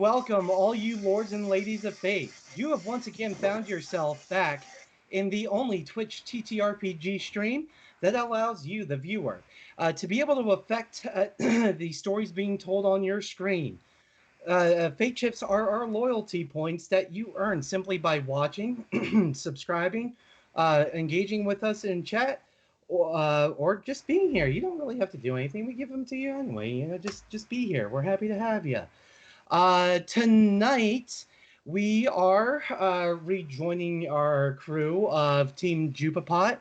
welcome all you lords and ladies of faith. You have once again found yourself back in the only Twitch TTRPG stream that allows you, the viewer, to be able to affect the stories being told on your screen. Fate chips are our loyalty points that you earn simply by watching, subscribing, engaging with us in chat, or just being here. You don't really have to do anything. We give them to you anyway. Just be here. We're happy to have you. Tonight, we are rejoining our crew of Team Jupapot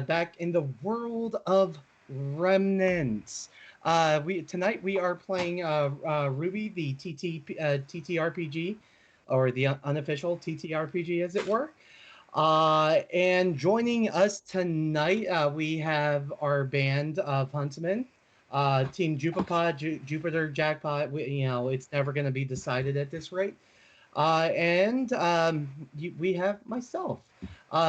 back in the world of Remnants. Tonight we are playing RWBY, the TTRPG, or the unofficial TTRPG, as it were. And joining us tonight, we have our band of huntsmen. Team Jupapod, Jupiter Jackpot. It's never going to be decided at this rate. And we have myself,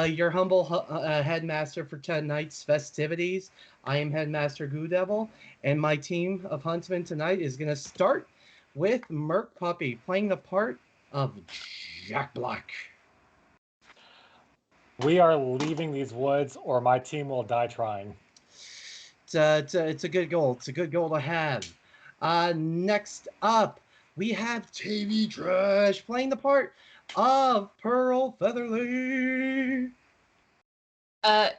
your humble headmaster for tonight's festivities. I am Headmaster Goo Devil, and my team of huntsmen tonight is going to start with Merc Puppy, playing the part of Jack Black. We are leaving these woods, or my team will die trying. It's a good goal. It's a good goal to have. Next up, we have TV Trash playing the part of Pearl Featherly.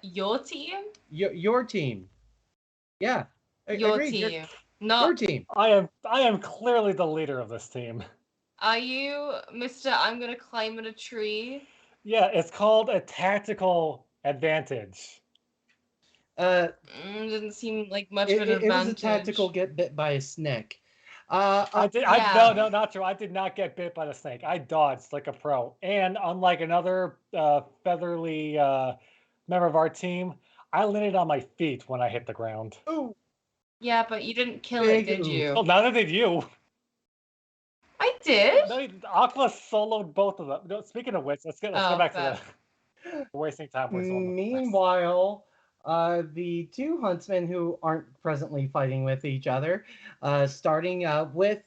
Your team? Your team. Yeah. Your team. Not your team. I am clearly the leader of this team. Are you Mr. I'm gonna climb in a tree? Yeah, it's called a tactical advantage. Didn't seem like much of an advantage. It was a tactical get bit by a snake. No, not true. I did not get bit by the snake. I dodged like a pro. And unlike another featherly member of our team, I landed on my feet when I hit the ground. Ooh. Yeah, but you didn't kill it, did you? Well, neither did you. I did. No, Aqua soloed both of them. No, speaking of which, let's get back to the wasting time. Meanwhile, the two huntsmen who aren't presently fighting with each other, starting with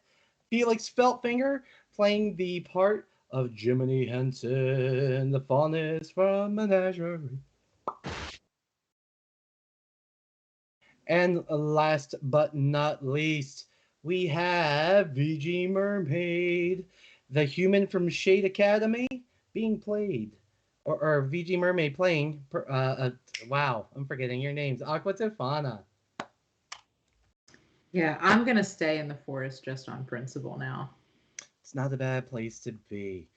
Felix Feltfinger playing the part of Jiminy Henson, the faunus from Menagerie. And last but not least, we have VG Mermaid, the human from Shade Academy, being played. Or VG Mermaid playing, wow, I'm forgetting your names, Aqua Tofana. Yeah, I'm going to stay in the forest just on principle now. It's not a bad place to be.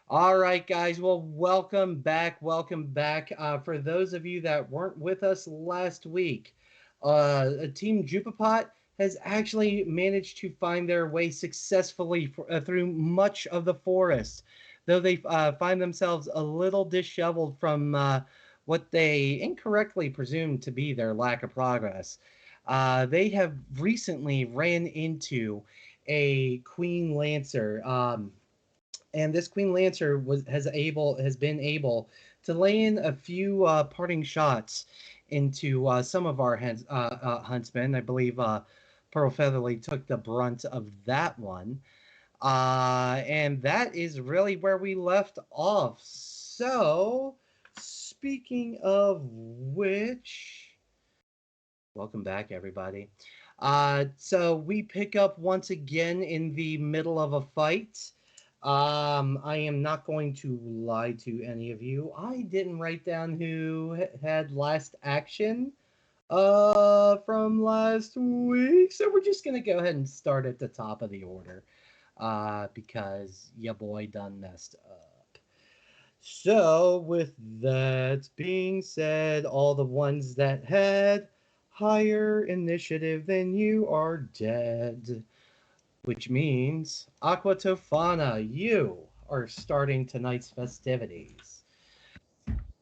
All right, guys, well, welcome back. For those of you that weren't with us last week, Team Jupapot has actually managed to find their way successfully through much of the forest, though they find themselves a little disheveled from what they incorrectly presumed to be their lack of progress. They have recently ran into a Queen Lancer, and this Queen Lancer has been able to lay in a few parting shots into some of our huntsmen. I believe Pearl Featherly took the brunt of that one. And that is really where we left off. So, speaking of which, welcome back, everybody. So we pick up once again in the middle of a fight. I am not going to lie to any of you. I didn't write down who had last action from last week, so we're just gonna go ahead and start at the top of the order, because your boy done messed up. So with that being said, all the ones that had higher initiative than you are dead, which means Aqua Tofana, you are starting tonight's festivities.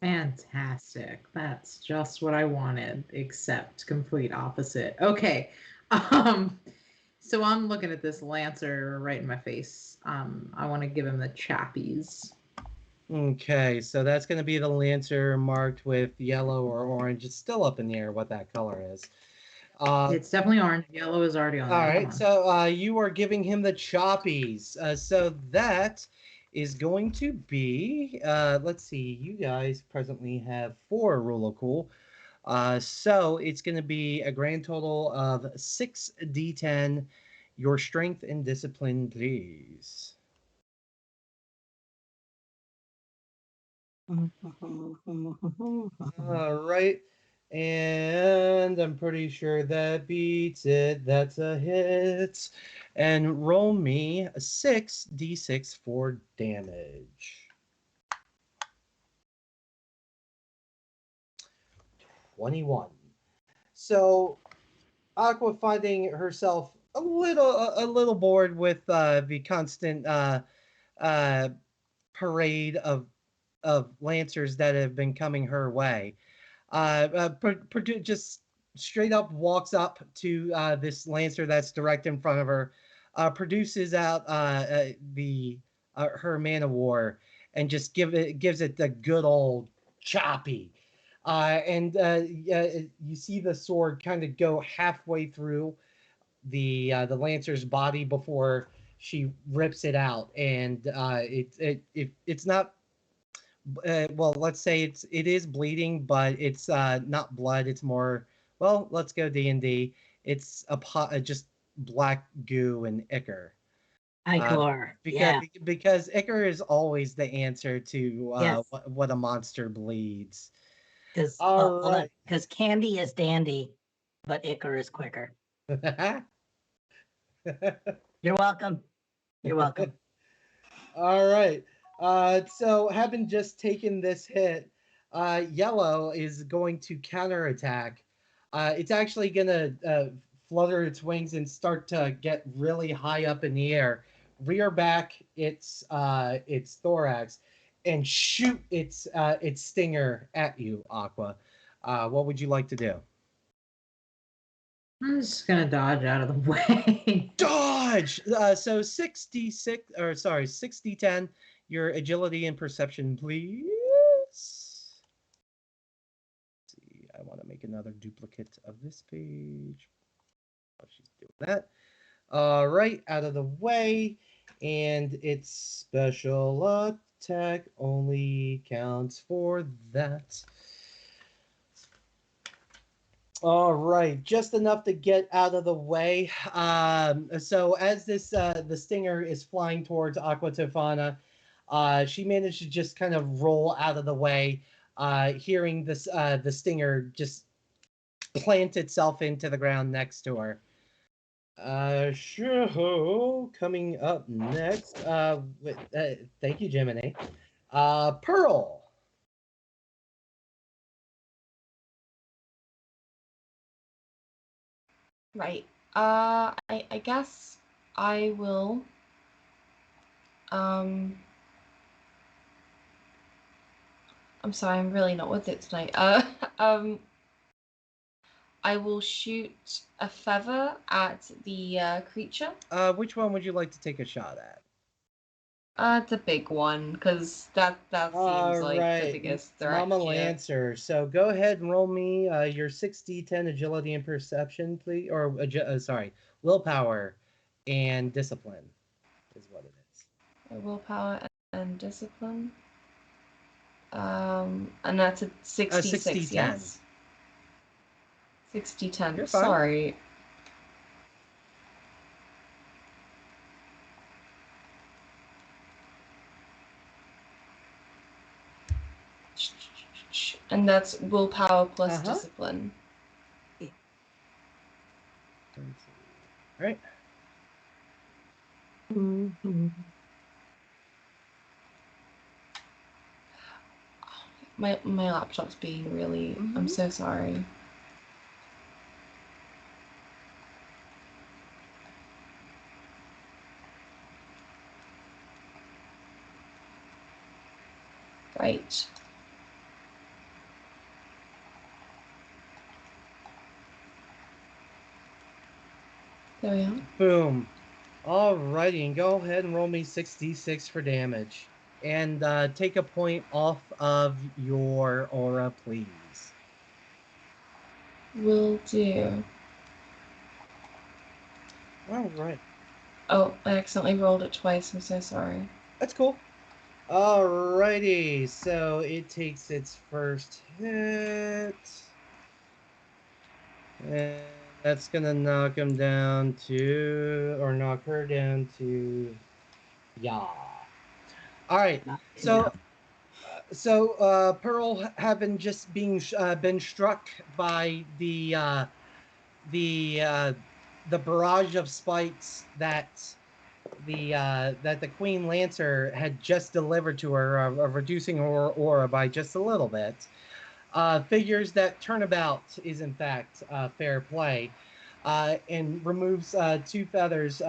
Fantastic. That's just what I wanted, except complete opposite. Okay. So I'm looking at this Lancer right in my face. I want to give him the chappies. Okay, so that's going to be the Lancer marked with yellow or orange. It's still up in the air what that color is. It's definitely orange. Yellow is already on All there. right, so you are giving him the choppies. So that is going to be, let's see, you guys presently have 4 Rule of Cool. So it's going to be a grand total of 6d10. Your strength and discipline, please. All right. And I'm pretty sure that beats it. That's a hit. And roll me a 6d6 for damage. 21. So Aqua finding herself a little bored with the constant parade of lancers that have been coming her way. Just straight up walks up to this lancer that's direct in front of her, produces out her man of war, and just gives it the good old choppy. And you see the sword kind of go halfway through the lancer's body before she rips it out, and it's not well, let's say it is bleeding, but it's not blood. It's more, well, let's go D&D. It's just black goo and ichor. Ichor, yeah. Because ichor is always the answer to Yes. what a monster bleeds. Because right. candy is dandy, but ichor is quicker. You're welcome. You're welcome. All right. So having just taken this hit, Yellow is going to counterattack. It's actually going to flutter its wings and start to get really high up in the air, rear back its thorax, and shoot its stinger at you, Aqua. What would you like to do? I'm just gonna dodge out of the way. Dodge! So 6d10. Your agility and perception, please. Let's see, I want to make another duplicate of this page. Oh, she's doing that. All right, out of the way. And its special attack only counts for that. All right, just enough to get out of the way. So as this the stinger is flying towards Aqua Tofana, she managed to just kind of roll out of the way, hearing this the stinger just plant itself into the ground next to her. Sure. Coming up next, thank you, Jiminy. Pearl. Right. I guess I will. I'm sorry, I'm really not with it tonight. I will shoot a feather at the creature. Which one would you like to take a shot at? The big one, because that seems like the biggest threat. Mama Lancer. So go ahead and roll me your 6d10 agility and perception, please, or sorry, willpower and discipline is what it is. Willpower and discipline. And that's a 66. Yes. 60-10. You're fine. Sorry. And that's willpower plus discipline. All right. My laptop's being really. I'm so sorry. Right. There we are. Boom. Alrighty, and go ahead and roll me 6d6 for damage. And take a point off of your aura, please. Will do. All right. Oh, I accidentally rolled it twice. I'm so sorry. That's cool. Alrighty, so it takes its first hit. And that's gonna knock him down to, or knock her down to, yeah. Alright, so Pearl having just been struck by the barrage of spikes that the Queen Lancer had just delivered to her, reducing her aura by just a little bit. Figures that turnabout is in fact fair play, and removes 2 feathers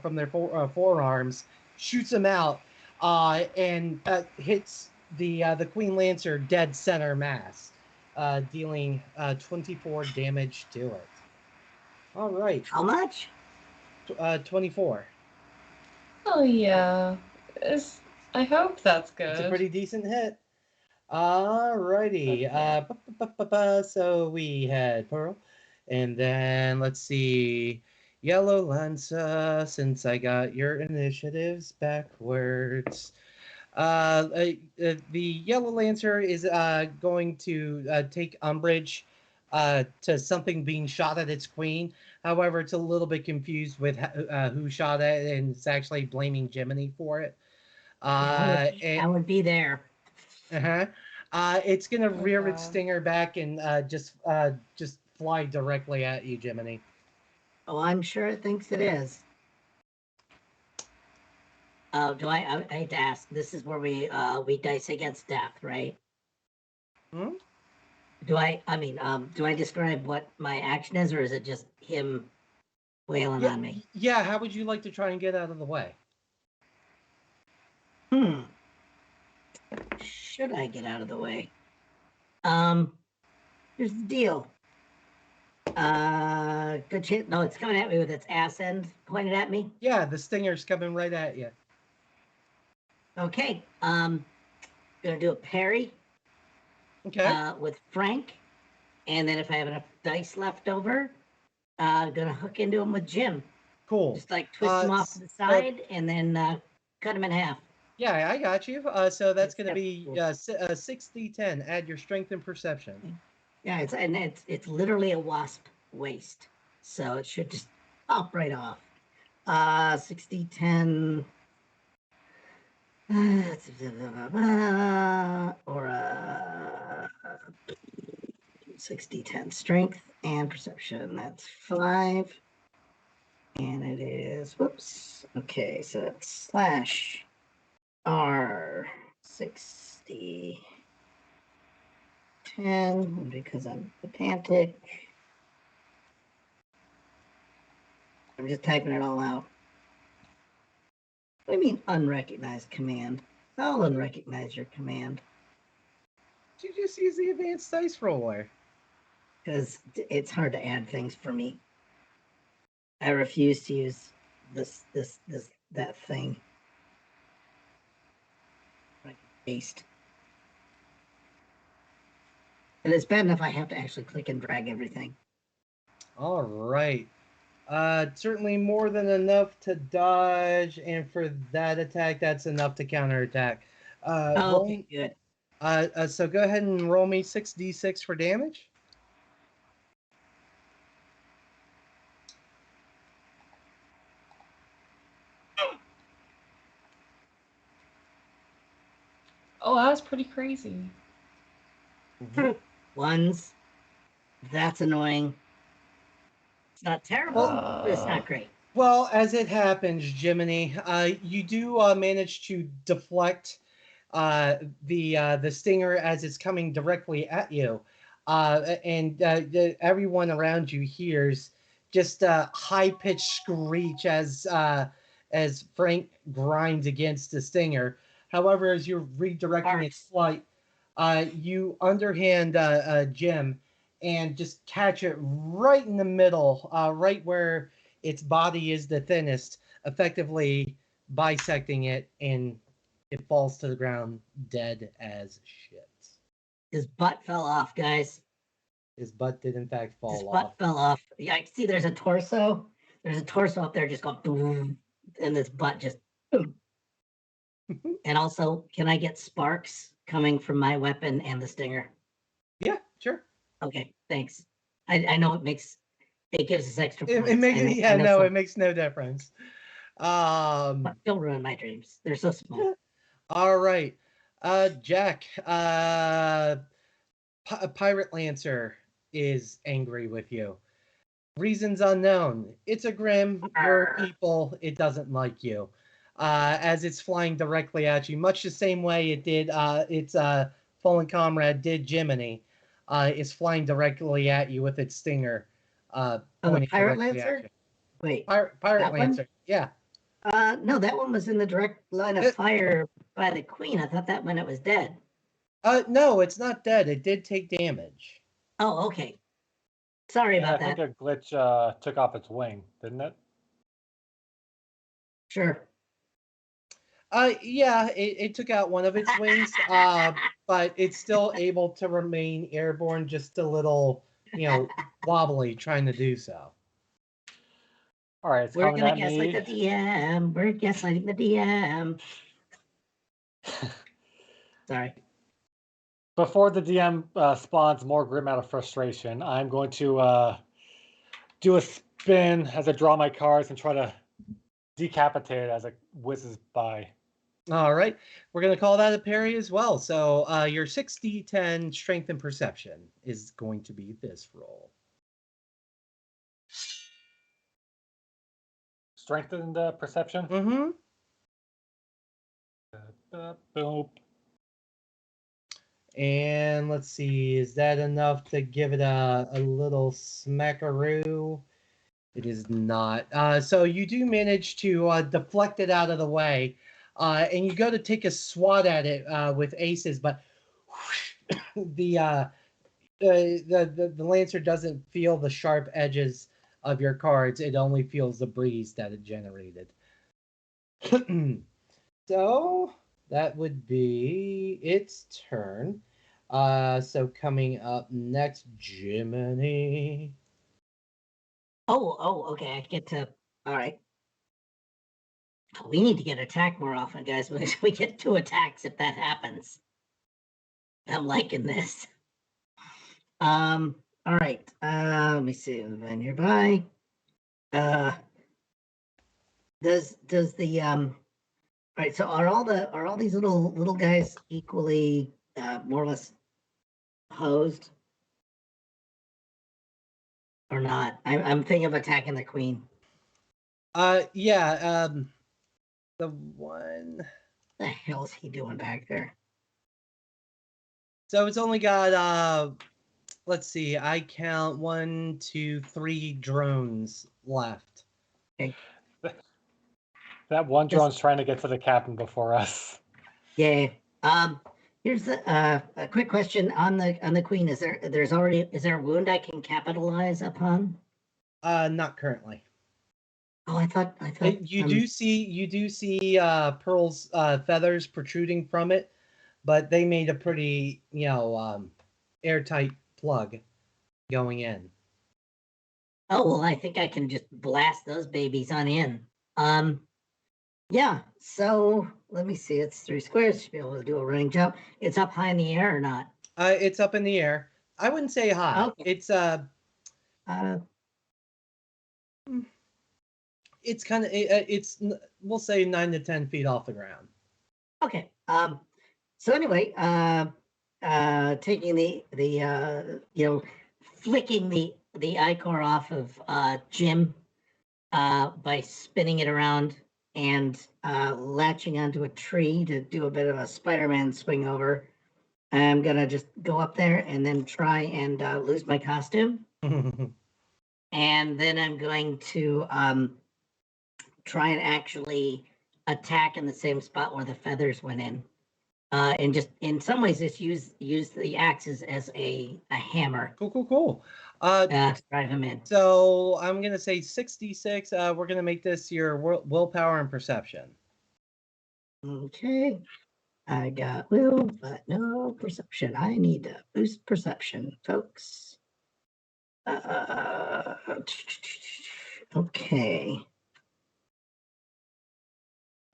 from their forearms, shoots them out, and hits the Queen Lancer dead center mass, dealing 24 damage to it. All right. How much? 24. Oh yeah. I hope that's good. It's a pretty decent hit. Alrighty. So we had Pearl, and then let's see, Yellow Lancer. Since I got your initiatives backwards, the Yellow Lancer is going to take umbrage to something being shot at its queen. However, it's a little bit confused with who shot it, and it's actually blaming Jiminy for it. I would be there. Uh-huh. It's gonna rear its God. stinger back and just fly directly at you, Jiminy. Oh, I'm sure it thinks it is. Oh, I hate to ask. This is where we dice against death, right? Hmm? Do I describe what my action is, or is it just him wailing on me? Yeah, how would you like to try and get out of the way? Should I get out of the way? Here's the deal. Good chance. No, it's coming at me with its ass end pointed at me. Yeah, the stinger's coming right at you. Okay. Gonna do a parry. Okay. With Frank, and then if I have enough dice left over, gonna hook into him with Jim. Cool. Just like twist him off to the side, and then cut him in half. Yeah, I got you. So that's gonna be 6d10. Add your strength and perception. Yeah, it's literally a wasp waist, so it should just pop right off. 6d10. Or 6d10 strength and perception. That's 5. And it is, whoops. Okay, so it's slash R 60 10 because I'm pedantic. I'm just typing it all out. What do you mean unrecognized command? I'll unrecognize your command. Did you just use the advanced dice roller? Because it's hard to add things for me. I refuse to use that thing. Paste. And it's bad enough I have to actually click and drag everything. All right. Certainly more than enough to dodge, and for that attack, that's enough to counterattack. Okay, good. So go ahead and roll me 6d6 for damage. Oh, that was pretty crazy. Ones. That's annoying. It's not terrible, but it's not great. Well, as it happens, Jiminy, you do manage to deflect the stinger as it's coming directly at you, and everyone around you hears just a high-pitched screech as Frank grinds against the stinger. However, as you're redirecting its flight, you underhand Jim and just catch it right in the middle, right where its body is the thinnest, effectively bisecting it, and it falls to the ground dead as shit. His butt fell off, guys. His butt did in fact fall off. His butt fell off. Yeah, I see there's a torso. there's a torso up there just going boom, and this butt just boom. And also, can I get sparks coming from my weapon and the stinger? Yeah, sure. Okay, thanks. I know it gives us extra points. It makes it makes no difference. Don't ruin my dreams. They're so small. All right. Jack, Pirate Lancer is angry with you. Reasons unknown. It's a Grim. You're people. It doesn't like you. As it's flying directly at you, much the same way it did its fallen comrade did Jiminy. Is flying directly at you with its stinger. The Pirate Lancer? Wait. Pirate Lancer. One? Yeah. No, that one was in the direct line of fire by the Queen. I thought that meant it was dead. No, it's not dead. It did take damage. Oh, okay. Sorry about that. I think a glitch took off its wing, didn't it? Sure. Yeah, it took out one of its wings, but it's still able to remain airborne, just a little, wobbly trying to do so. All right, we're gonna gaslight the DM. We're gaslighting the DM. Sorry. Before the DM spawns more Grim out of frustration, I'm going to do a spin as I draw my cards and try to decapitate it as it whizzes by. All right. We're going to call that a parry as well. So your 6d10 strength and perception is going to be this roll. Strength and perception? Mm-hmm. Boop. And let's see, is that enough to give it a little smackaroo? It is not. So you do manage to deflect it out of the way, and you go to take a swat at it with aces, but the Lancer doesn't feel the sharp edges of your cards. It only feels the breeze that it generated. So that would be its turn. So coming up next, Jiminy. Oh, okay. I get to. All right. We need to get attacked more often, guys. We get 2 attacks if that happens. I'm liking this. All right. Let me see. Nearby. Does the All right. So are all these little guys equally more or less posed? Or not? I'm thinking of attacking the Queen. Yeah. The one. What the hell is he doing back there? So it's only got let's see. I count 1, 2, 3 drones left. Okay. That one drone's trying to get to the captain before us. Yeah. Here's a quick question on the Queen. Is there a wound I can capitalize upon? Not currently. Oh, I thought you do see Pearl's feathers protruding from it, but they made a pretty airtight plug going in. Oh well, I think I can just blast those babies on in. Yeah. So let me see. It's 3 squares. Should be able to do a running jump. It's up high in the air or not? It's up in the air. I wouldn't say high. Okay. It's kind of it's we'll say 9 to 10 feet off the ground. Okay. So anyway, taking the flicking the ichor off of Jim by spinning it around and latching onto a tree to do a bit of a Spider-Man swing over. I'm gonna just go up there and then try and lose my costume. And then I'm going to try and actually attack in the same spot where the feathers went in. And just in some ways, just use the axes as a hammer. Cool. To drive him in. So I'm gonna say 66. We're gonna make this your willpower and perception. Okay. I got will, but no perception. I need to boost perception, folks. Okay.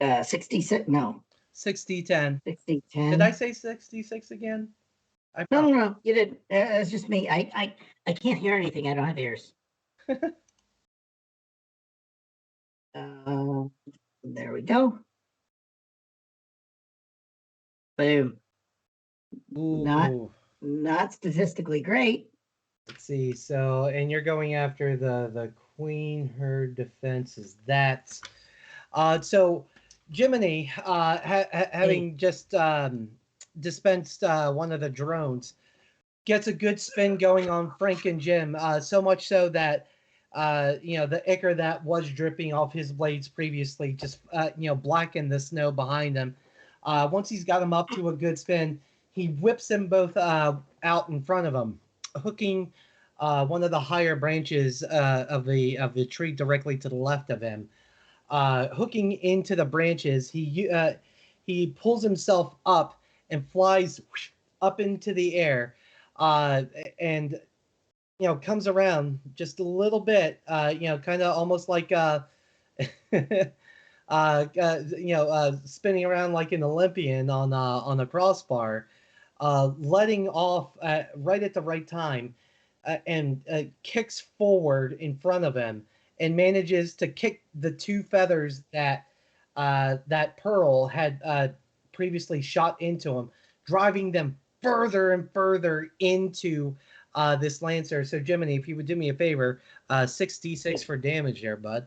66. No. 60-10. 60-10. Did I say 66 again? No. You didn't. It's just me. I can't hear anything. I don't have ears. There we go. Boom. Ooh. Not statistically great. Let's see. So, and you're going after the queen. Her defense is that. So Jiminy, having just dispensed one of the drones, gets a good spin going on Frank and Jim. So much so that the ichor that was dripping off his blades previously just blackened the snow behind him. Once he's got him up to a good spin, he whips them both out in front of him, hooking one of the higher branches of the tree directly to the left of him. Hooking into the branches, he pulls himself up and flies up into the air, and comes around just a little bit, kind of almost like spinning around like an Olympian on a crossbar, letting off right at the right time, and kicks forward in front of him and manages to kick the two feathers that Pearl had previously shot into him, driving them further and further into this Lancer. So, Jiminy, if you would do me a favor, 6d6 for damage there, bud.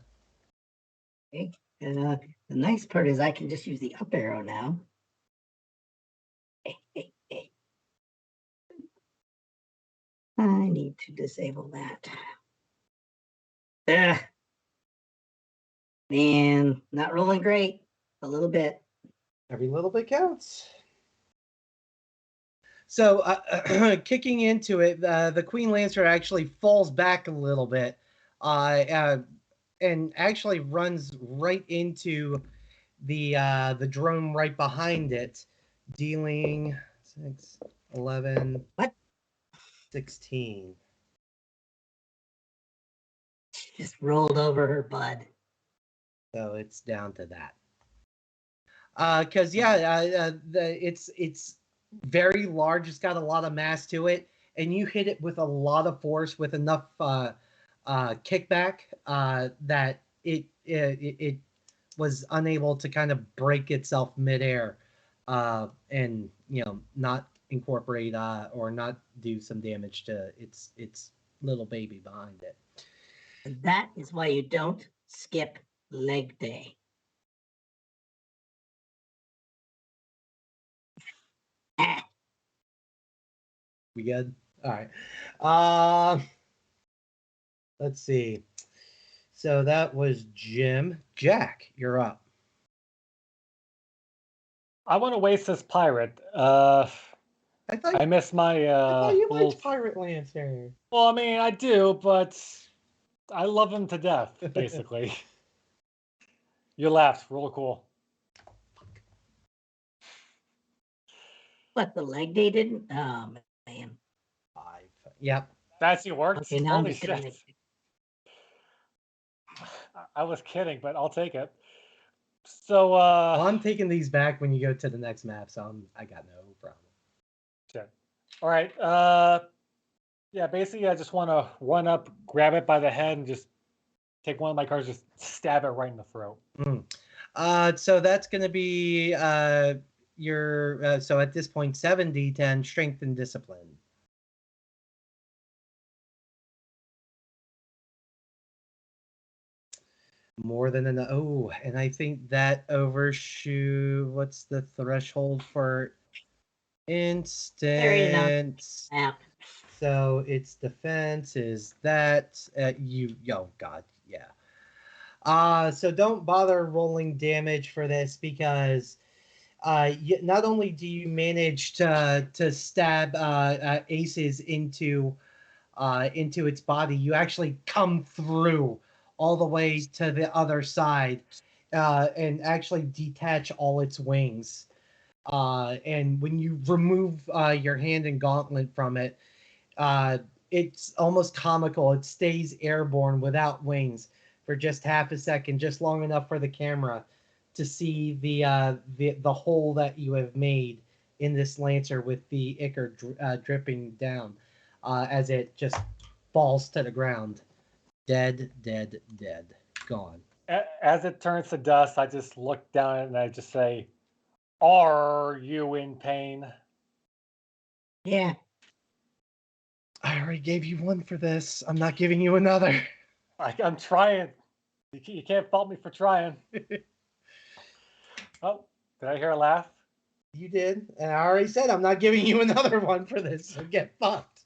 Okay. And the nice part is I can just use the up arrow now. I need to disable that. And not rolling great. A little bit. Every little bit counts. So, kicking into it, the Queen Lancer actually falls back a little bit, and actually runs right into the drone right behind it, dealing 6, 11, what? 16. Just rolled over her bud. So it's down to that. Because it's very large. It's got a lot of mass to it, and you hit it with a lot of force with enough kickback that it was unable to kind of break itself midair, and not incorporate or not do some damage to its little baby behind it. And that is why you don't skip leg day. We good? All right. Let's see. So that was Jim. Jack, you're up. I want to waste this pirate. I miss my. I thought you liked Pirate Lancer. Well, I mean, I do, but I love him to death, basically. You laughed. Real cool. What, the leg day didn't? Oh, man. 5. Yep. That's your work. Okay, now I'm just gonna make... I was kidding, but I'll take it. So well, I'm taking these back when you go to the next map, so I got no problem. Sure. All right. Yeah, basically I just want to run up, grab it by the head, and just take one of my cards, just stab it right in the throat. So that's going to be your so at this point 7d10 strength and discipline. More than enough. Oh, and I think that overshoot. What's the threshold for instant? Yeah. So its defense is that oh god, yeah. So don't bother rolling damage for this, because not only do you manage to stab aces into its body, you actually come through all the way to the other side, and actually detach all its wings. And when you remove your hand and gauntlet from it, it's almost comical. It stays airborne without wings for just half a second, just long enough for the camera to see the hole that you have made in this lancer with the ichor dripping down as it just falls to the ground. Dead, dead, dead. Gone. As it turns to dust, I just look down at it and I just say, "Are you in pain?" Yeah. I already gave you one for this. I'm not giving you another. I'm trying. You can't fault me for trying. Oh, did I hear a laugh? You did, and I already said I'm not giving you another one for this, so get fucked.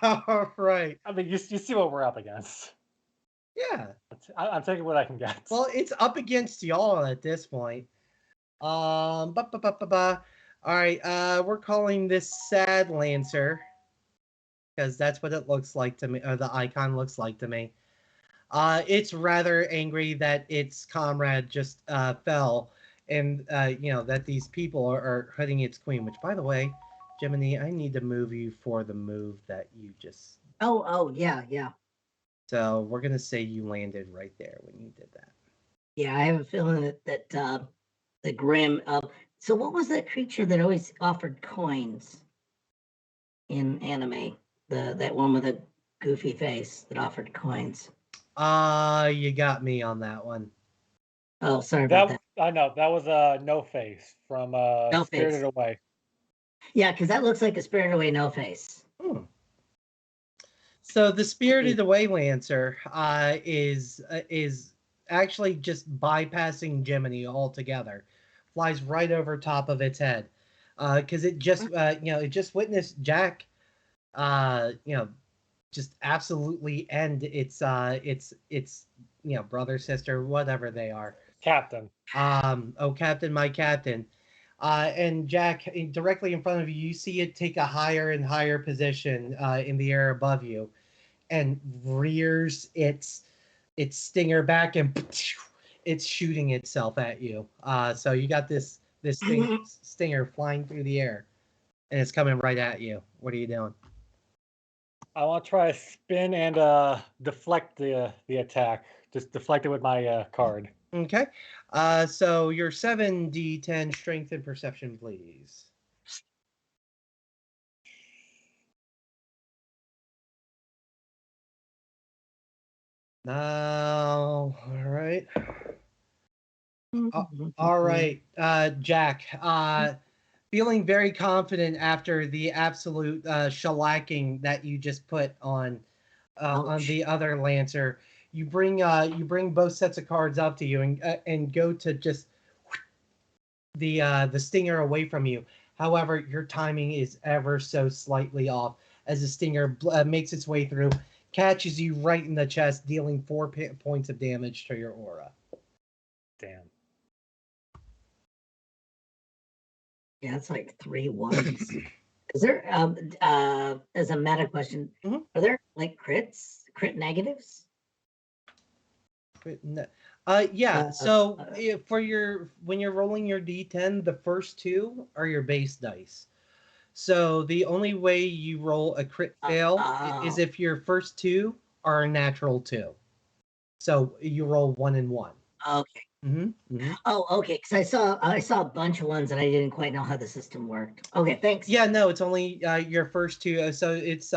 All right. I mean, you see what we're up against. Yeah. I'm taking what I can get. Well, it's up against y'all at this point. All right. We're calling this Sad Lancer because that's what it looks like to me, or the icon looks like to me. It's rather angry that its comrade just fell, and that these people are hurting its queen. Which, by the way, Jiminy, I need to move you for the move that you just. Oh, yeah. So we're gonna say you landed right there when you did that. Yeah, I have a feeling that the Grim. So what was that creature that always offered coins in anime? That one with a goofy face that offered coins. You got me on that one. Oh, sorry about that. I know that was No Face from No Spirited Face. Away. Yeah, because that looks like a Spirited Away No Face. So the Spirited Away Lancer is actually just bypassing Jiminy altogether. Flies right over top of its head because it just it just witnessed Jack just absolutely end its brother, sister, whatever they are. Captain. Captain, my captain. And Jack, directly in front of you, you see it take a higher and higher position in the air above you, and rears its stinger back, and it's shooting itself at you. So you got this stinger flying through the air, and it's coming right at you. What are you doing? I want to try to spin and deflect the attack. Just deflect it with my card. Okay. So your 7d10 strength and perception, please. Now, all right. All right, Jack. Feeling very confident after the absolute shellacking that you just put on the other Lancer. You bring both sets of cards up to you and go to just the stinger away from you. However, your timing is ever so slightly off as the stinger makes its way through, catches you right in the chest, dealing 4 points of damage to your aura. Damn. Yeah, it's like 3 ones. Is there as a meta question, are there like crit negatives? Yeah. So when you're rolling your d10, the first 2 are your base dice. So the only way you roll a crit fail is if your first 2 are a natural 2. So you roll 1 and 1. Okay. Oh, okay. Because I saw a bunch of ones and I didn't quite know how the system worked. Okay, thanks. Yeah, no, it's only your first 2. So it's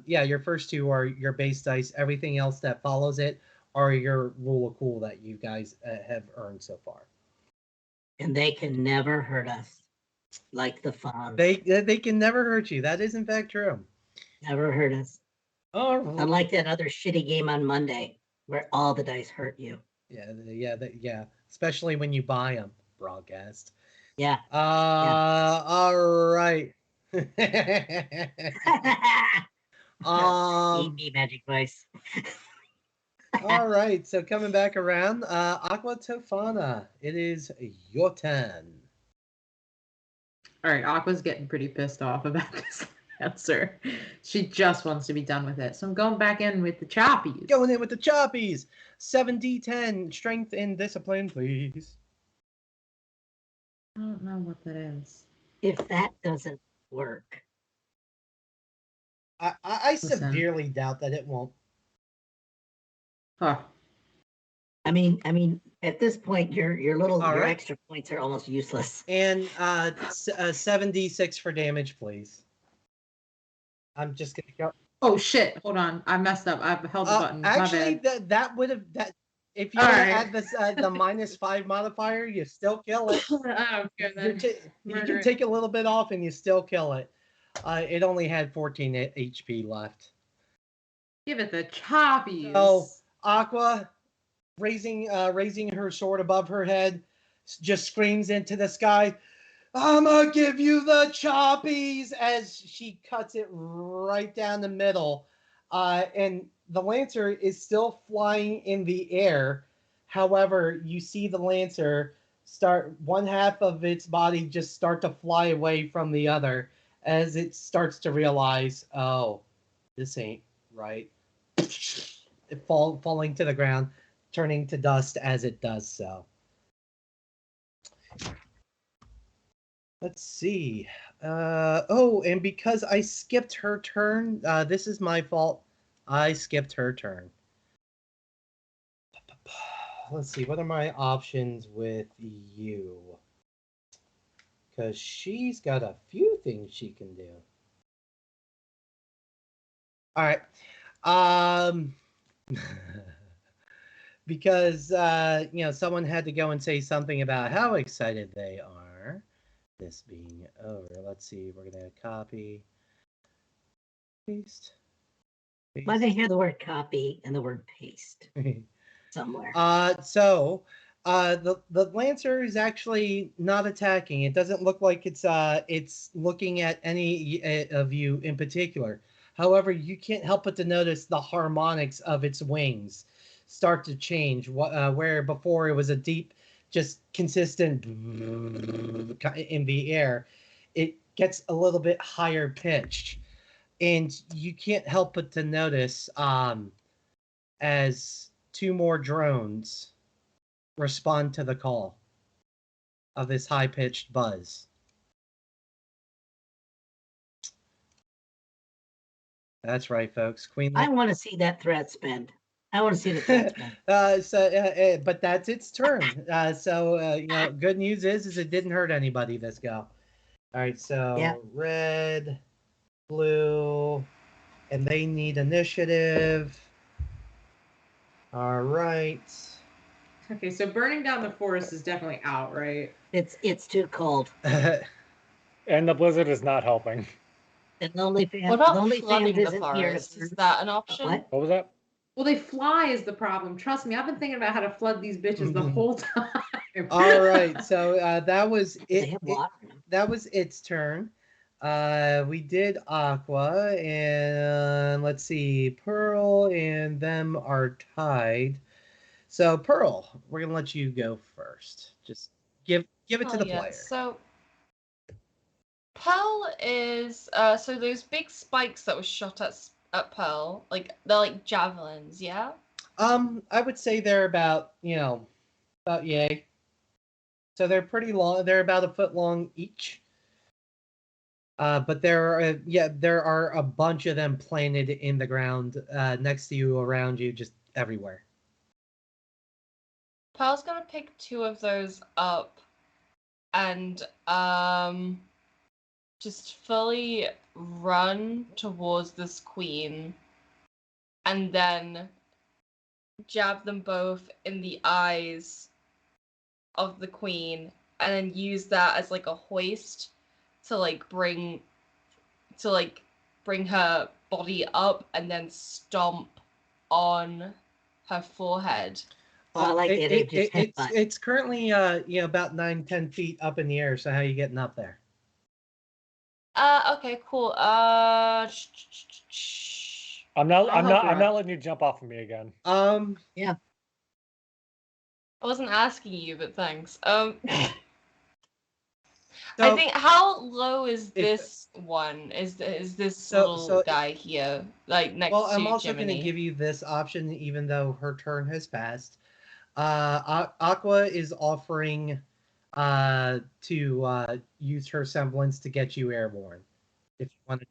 your first 2 are your base dice. Everything else that follows it are your rule of cool that you guys have earned so far. And they can never hurt us, like the Fawns. They can never hurt you. That is in fact true. Never hurt us. All right. Unlike that other shitty game on Monday where all the dice hurt you. Yeah. Especially when you buy them. Broadcast. Yeah. All right. Eat me, magic voice. All right. So coming back around, Aqua Tofana, it is your turn. All right, Aqua's getting pretty pissed off about this answer. She just wants to be done with it. So I'm going back in with the choppies. 7d10 strength and discipline, please. I don't know what that is. If that doesn't work. I severely doubt that it won't. Huh. I mean, at this point, your your right. extra points are almost useless. And 7d6 for damage, please. I'm just gonna go. Oh shit! Hold on, I messed up. I've held the button. Actually, My bad. that would have if you want to add this the -5 modifier, you still kill it. I don't care then. You can take a little bit off and you still kill it. It only had 14 HP left. Give it the choppies. So Aqua, raising her sword above her head, just screams into the sky, "I'm gonna give you the choppies!" as she cuts it right down the middle. And the Lancer is still flying in the air. However, you see the Lancer start, one half of its body just start to fly away from the other as it starts to realize, oh, this ain't right. It falling to the ground, turning to dust as it does so. Let's see. Oh, and because I skipped her turn, this is my fault. I skipped her turn. Let's see. What are my options with you? Because she's got a few things she can do. All right. Because someone had to go and say something about how excited they are. This being over. Let's see. We're gonna copy, paste. Why they hear the word copy and the word paste somewhere? So the Lancer is actually not attacking. It doesn't look like it's looking at any of you in particular. However, you can't help but to notice the harmonics of its wings start to change. Where before it was a deep, just consistent in the air, it gets a little bit higher pitched, and you can't help but to notice as two more drones respond to the call of this high-pitched buzz. That's right, folks. Queen. I want to see that threat spend. I want to see the threat spend. But that's its turn. Good news is it didn't hurt anybody this go. All right, so red, blue, and they need initiative. All right. Okay, so burning down the forest is definitely out, right? It's too cold. And the blizzard is not helping. What about flooding the forest? Is that an option? What was that? Well, they fly is the problem. Trust me, I've been thinking about how to flood these bitches the whole time. All right, so that was They have water in them. that was its turn. We did Aqua, and let's see, Pearl and them are tied. So Pearl, we're gonna let you go first. Just give it to the player. So Pearl is so those big spikes that were shot at Pearl, like they're like javelins, yeah? I would say they're about yay. So they're pretty long. They're about a foot long each. But there are a bunch of them planted in the ground next to you, around you, just everywhere. Pearl's gonna pick two of those up and just fully run towards this queen and then jab them both in the eyes of the queen and then use that as like a hoist to bring her body up and then stomp on her forehead. I like it's currently about 9-10 feet up in the air. So how are you getting up there? Okay, cool. I'm not letting you jump off of me again. Yeah. I wasn't asking you, but thanks. I think, how low is this one? Is this little guy here, like next to Well, I'm also Jiminy? going to give you this option, even though her turn has passed. Aqua is offering to use her semblance to get you airborne, if you want to.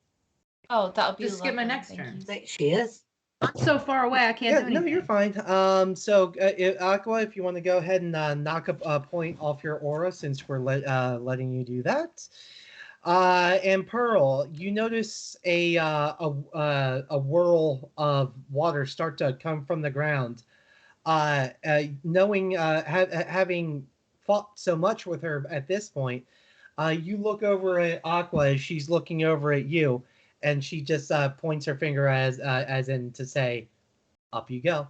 Oh, that would be just skip my lovely, next turn. She is. I'm so far away, I can't do anything. No, you're fine. So Aqua, if you want to go ahead and knock a point off your aura, since we're letting you do that. And Pearl, you notice a whirl of water start to come from the ground. Knowing having fought so much with her at this point, you look over at Aqua as she's looking over at you, and she just points her finger as in to say, "Up you go."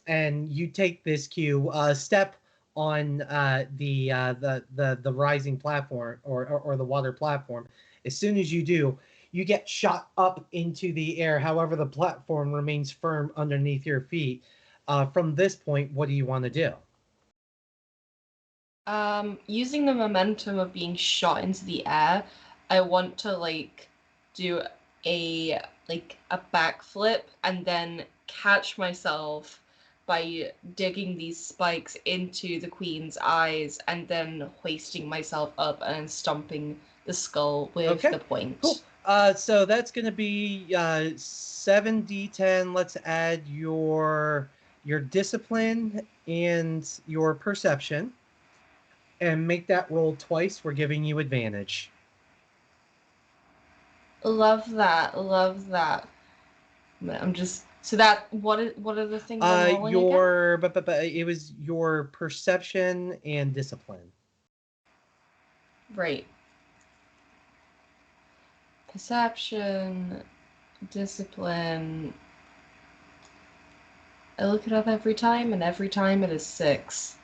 And you take this cue. Step on the rising platform or the water platform. As soon as you do, you get shot up into the air. However, the platform remains firm underneath your feet. From this point, what do you want to do? Using the momentum of being shot into the air, I want to do a backflip and then catch myself by digging these spikes into the queen's eyes and then hoisting myself up and stomping the skull with the point. Cool. So that's going to be 7d10. Let's add your discipline and your perception, and make that roll twice. We're giving you advantage. Love that. Love that. I'm just so that what are the things I'm rolling again? It was your perception and discipline. Right. Perception, discipline. I look it up every time, and every time it is 6.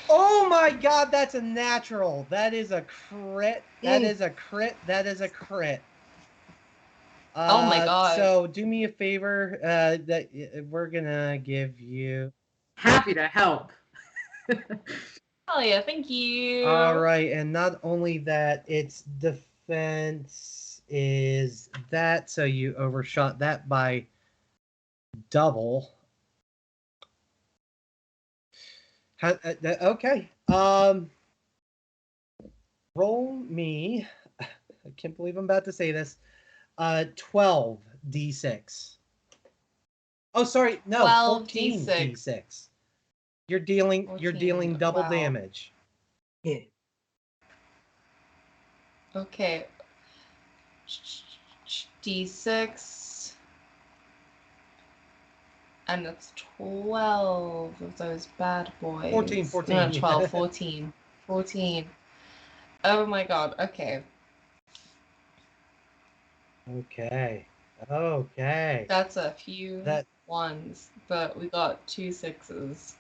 Oh my god, that's a natural. That is a crit. That is a crit. That is a crit. Oh my god. So do me a favor. That we're gonna give you. Happy to help. Oh yeah, thank you. All right, and not only that, its defense is that, so you overshot that by double. Okay. Roll me. I can't believe I'm about to say this. 12d6. Oh, sorry. No, 14d6. You're dealing double damage. Yeah. Okay. D6. And it's 12 of those bad boys. 14. No, 12, 14. 14. Oh my god, okay. Okay. That's a few ones, but we got 2 6s.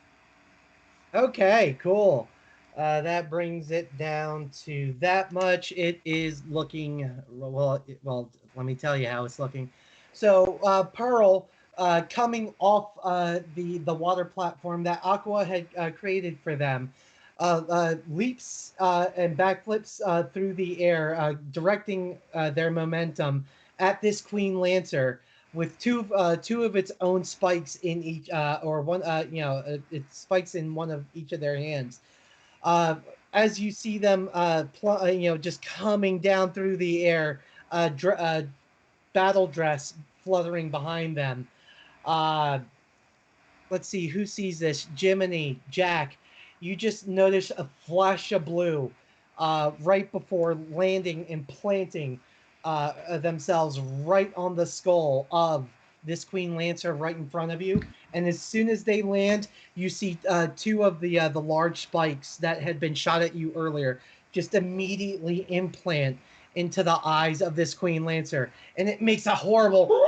Okay, cool. That brings it down to that much. It is looking well. Let me tell you how it's looking. So, Pearl, coming off the water platform that Aqua had created for them, leaps and backflips through the air, directing their momentum at this Queen Lancer with two of its own spikes in each, or one, it spikes in one of each of their hands. As you see them, just coming down through the air, battle dress fluttering behind them. Let's see who sees this. Jiminy, Jack, you just notice a flash of blue right before landing and planting themselves right on the skull of this Queen Lancer right in front of you. And as soon as they land, you see two of the large spikes that had been shot at you earlier just immediately implant into the eyes of this Queen Lancer. And it makes a horrible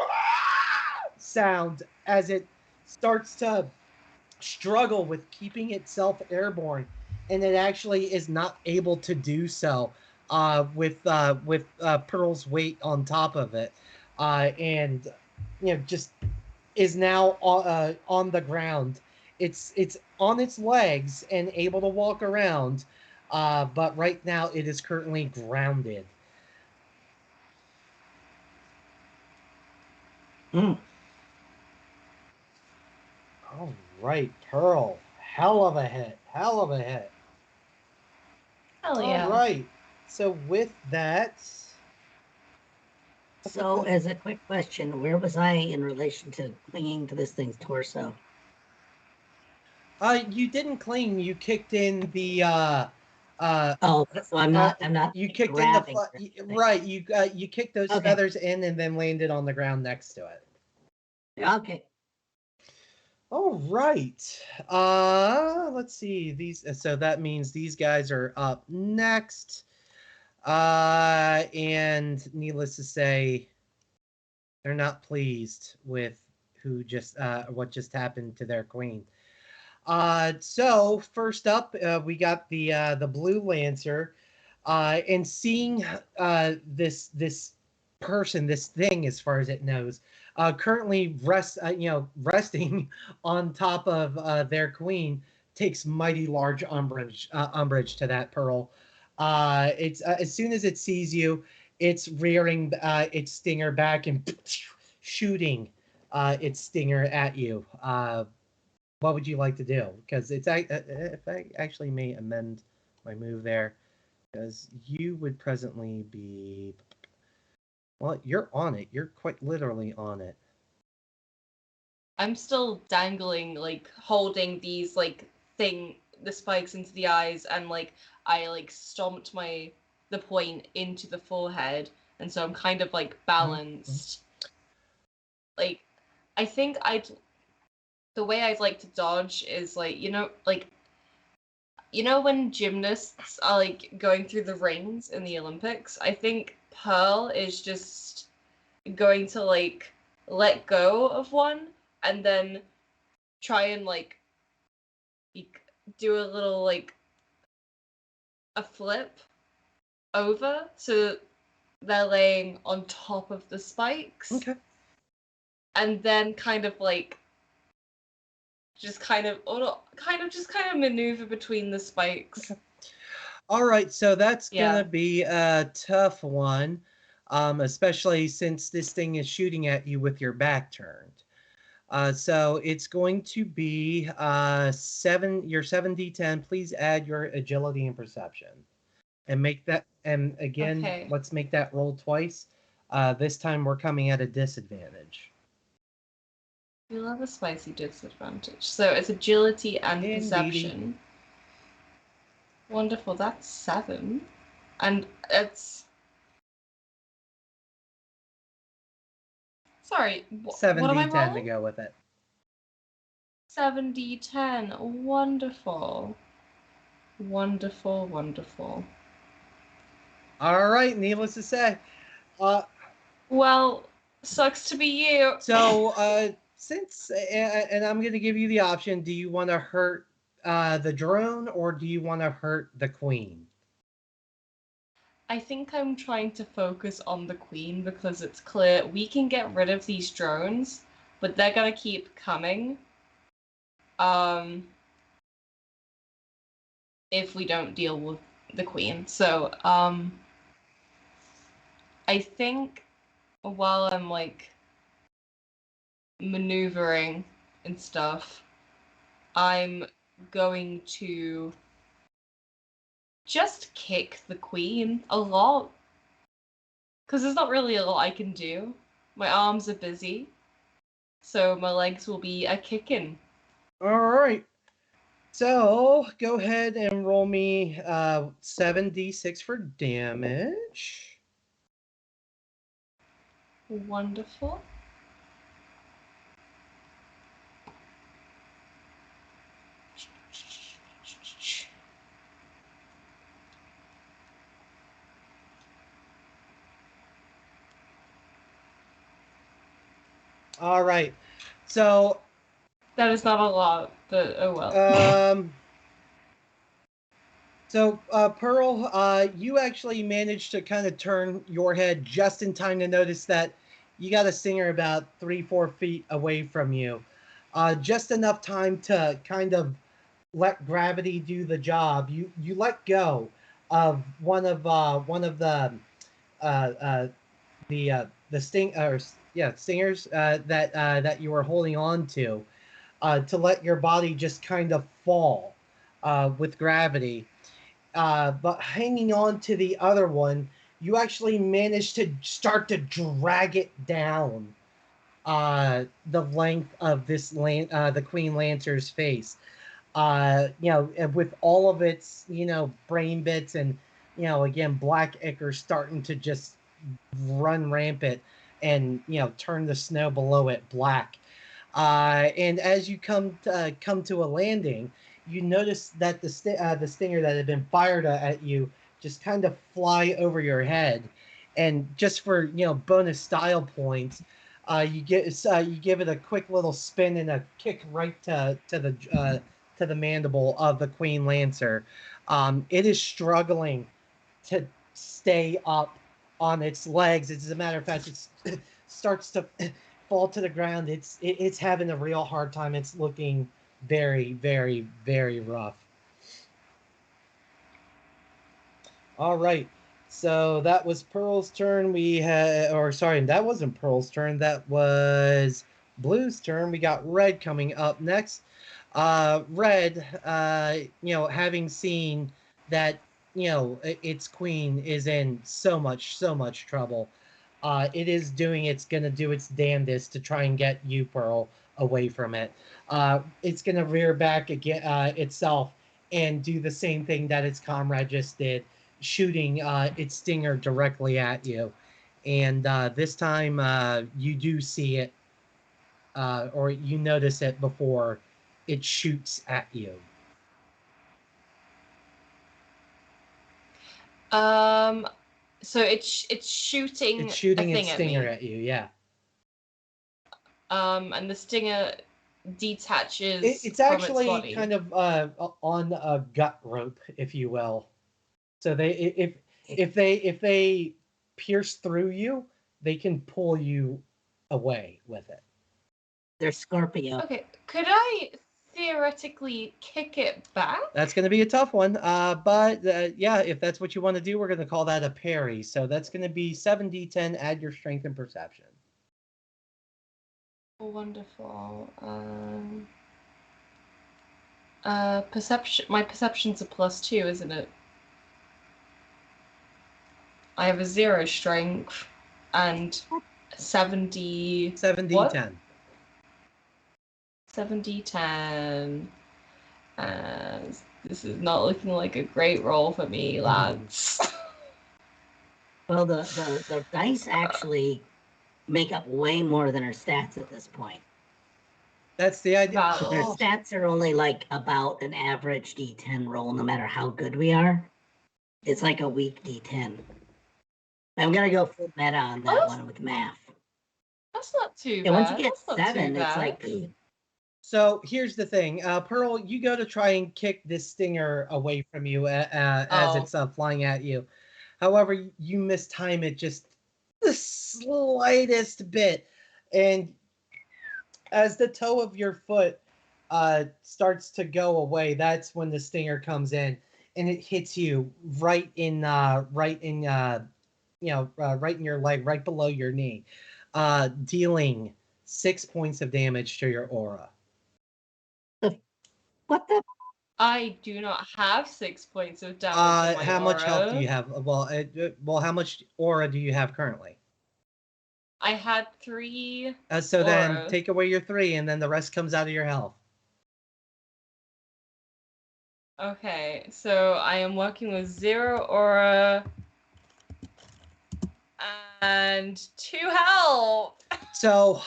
sound as it starts to struggle with keeping itself airborne, and it actually is not able to do so with Pearl's weight on top of it, and just is now on the ground. It's on its legs and able to walk around, but right now it is currently grounded. All right, Pearl. Hell of a hit. Hell yeah. All right. So with that, So, as a quick question, where was I in relation to clinging to this thing's torso? You didn't cling. You kicked in the Oh, so I'm not. I'm not you like, kicked in the grabbing. or anything. right. You kicked those Okay. feathers in and then landed on the ground next to it. Okay. All right. Let's see. These so that means these guys are up next. And needless to say, they're not pleased with who just what just happened to their queen. So first up, we got the blue lancer, and seeing this person, this thing, as far as it knows, currently resting on top of their queen, takes mighty large umbrage to that, Pearl. It's as soon as it sees you, it's rearing its stinger back and shooting its stinger at you. What would you like to do? Because if I actually may amend my move there, because you would presently be, well, you're on it. You're quite literally on it. I'm still dangling, like holding these the spikes into the eyes, and I stomped the point into the forehead, and so I'm kind of balanced. Like, I think the way I'd like to dodge is when gymnasts are going through the rings in the Olympics. I think Pearl is just going to let go of one and then try and do a little a flip over so they're laying on top of the spikes. Okay. And then just kind of maneuver between the spikes. Okay. All right, so that's Yeah. gonna be a tough one, especially since this thing is shooting at you with your back turned. So it's going to be your 7d10. Please add your agility and perception, and make that. And again, Okay. let's make that roll twice. This time we're coming at a disadvantage. We love a spicy disadvantage. So it's agility and Indeedy. perception. Wonderful. That's 7, and it's. Sorry. What am I 7d10 to rolling? go with it. 7d10. Wonderful. Wonderful, wonderful. All right, needless to say. Well, sucks to be you. So, since, and I'm going to give you the option, do you want to hurt the drone or do you want to hurt the queen? I think I'm trying to focus on the queen because it's clear we can get rid of these drones, but they're gonna keep coming. If we don't deal with the queen. So, I think while I'm maneuvering and stuff, I'm going to just kick the queen a lot. Because there's not really a lot I can do. My arms are busy. So my legs will be a kicking. All right. So, go ahead and roll me 7d6 for damage. Wonderful. All right. So that is not a lot, but oh well. So Pearl, you actually managed to kind of turn your head just in time to notice that you got a stinger about 3-4 feet away from you. Just enough time to kind of let gravity do the job. You let go of one of the stingers that you were holding on to let your body just kind of fall with gravity. But hanging on to the other one, you actually manage to start to drag it down the length of this the Queen Lancer's face. With all of its, brain bits and, again, black ichor starting to just run rampant and, turn the snow below it black. And as you come to a landing, you notice that the stinger that had been fired at you just kind of fly over your head, and just for bonus style points, you give it a quick little spin and a kick right to the mandible of the Queen Lancer. It is struggling to stay up on its legs. As a matter of fact, it starts to fall to the ground. It's having a real hard time. It's looking very, very, very rough. All right. So that was Pearl's turn. That wasn't Pearl's turn. That was Blue's turn. We got Red coming up next. Red, having seen that, its queen is in so much trouble, it's gonna do its damnedest to try and get you, Pearl, away from it. It's gonna rear back again itself and do the same thing that its comrade just did, shooting its stinger directly at you. And this time you do see it, or you notice it before it shoots at you. So it's shooting. It's shooting a its stinger at you, yeah. And the stinger detaches. It's actually from its body. Kind of on a gut rope, if you will. So if they pierce through you, they can pull you away with it. They're Scorpio. Okay, could I theoretically kick it back? That's going to be a tough one. But yeah, if that's what you want to do, we're going to call that a parry. So that's going to be 7d10. Add your strength and perception. Wonderful. Perception. My perception's a +2, isn't it? I have a 0 strength and 7d10. 7d10. This is not looking like a great roll for me, lads. Well, the dice actually make up way more than her stats at this point. That's the idea. Her stats are only like about an average D10 roll, no matter how good we are. It's like a weak D10. I'm gonna go full meta on that one with math. That's not too bad. Once you get 7, it's like. So here's the thing, Pearl. You go to try and kick this stinger away from you as it's flying at you. However, you mistime it just the slightest bit, and as the toe of your foot starts to go away, that's when the stinger comes in, and it hits you right in your leg, right below your knee, dealing 6 points of damage to your aura. What the? I do not have 6 points of damage in my how aura. much health do you have? Well, how much aura do you have currently? I had 3. So aura. Then take away your 3, and then the rest comes out of your health. Okay, so I am working with 0 aura and 2 health. So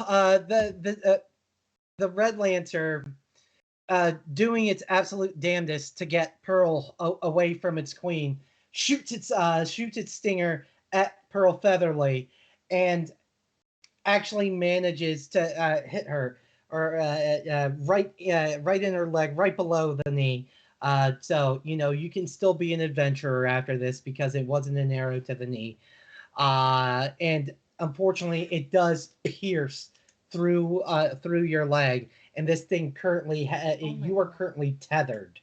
the Red Lancer, doing its absolute damnedest to get Pearl away from its queen, shoots its stinger at Pearl Featherly, and actually manages to hit her, or right in her leg, right below the knee. So you can still be an adventurer after this because it wasn't an arrow to the knee, and unfortunately, it does pierce through your leg. And this thing currently, you are currently tethered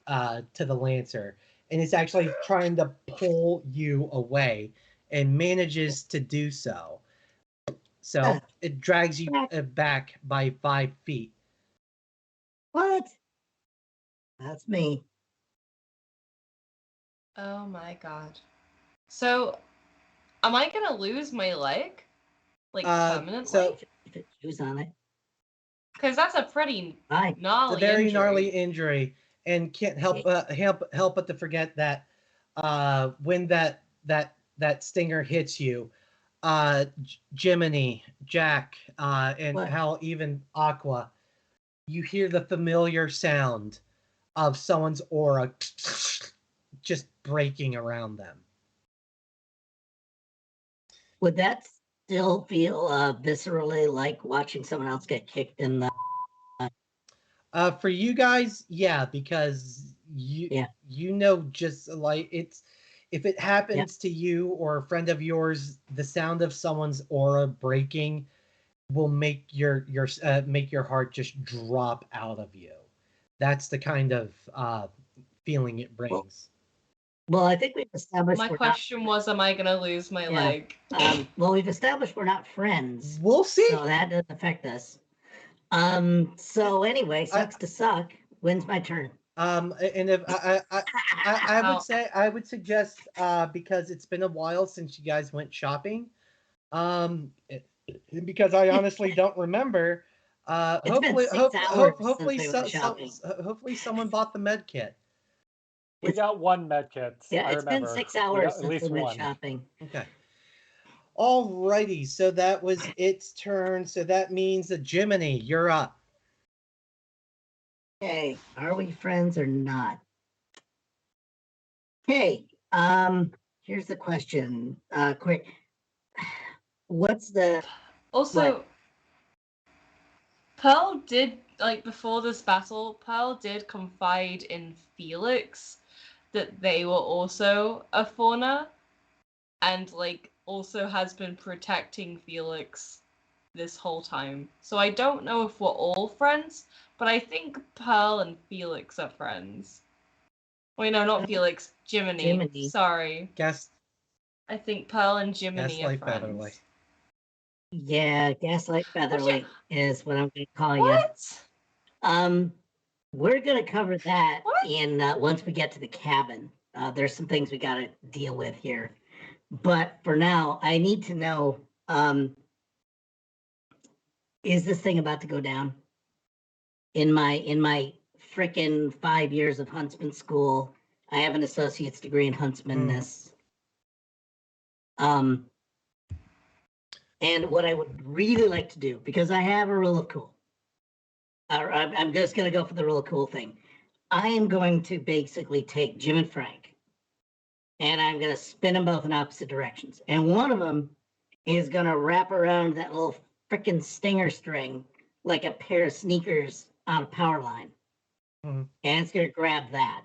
to the Lancer, and it's actually trying to pull you away, and manages to do so. So it drags you back by 5 feet. What? That's me. Oh my god. So Am I gonna lose my leg? Like permanently? So If it chews on it. Because that's a pretty Bye. gnarly it's a very injury. gnarly injury, and can't help but to forget that when that stinger hits you, Jiminy, Jack, and What? hell, even Aqua, you hear the familiar sound of someone's aura just breaking around them. Would that still feel viscerally like watching someone else get kicked in the? For you guys, yeah, because you know, just like it's, if it happens to you or a friend of yours, the sound of someone's aura breaking will make your heart just drop out of you. That's the kind of feeling it brings. Well, I think we've established. My question was, am I gonna lose my leg? Well, we've established we're not friends. We'll see. So that doesn't affect us. So anyway, sucks to suck. When's my turn? And if I would suggest because it's been a while since you guys went shopping, because I honestly don't remember. Hopefully someone bought the med kit. We got one med kit. Yeah, I it's been remember. 6 hours at least since we went one. shopping. Okay. Alrighty, so that was its turn. So that means that Jiminy, you're up. Okay, are we friends or not? Okay, here's the question. Quick. What's the Also, Pearl did, like, before this battle, Pearl did confide in Felix that they were also a fauna, and, like, also has been protecting Felix this whole time. So I don't know if we're all friends, but I think Pearl and Felix are friends. Wait, no, not Felix. Jiminy. Sorry. Guess. I think Pearl and Jiminy are friends. Featherly. Yeah, Gaslight Featherly is what I'm going to call you. What? We're going to cover that in once we get to the cabin. There's some things we got to deal with here. But for now, I need to know, is this thing about to go down? In my frickin' 5 years of huntsman school, I have an associate's degree in huntsmanness. And what I would really like to do, because I have a rule of cool, I'm just going to go for the rule of cool thing. I am going to basically take Jim and Frank, and I'm going to spin them both in opposite directions. And one of them is going to wrap around that little frickin' stinger string like a pair of sneakers on a power line. And it's going to grab that.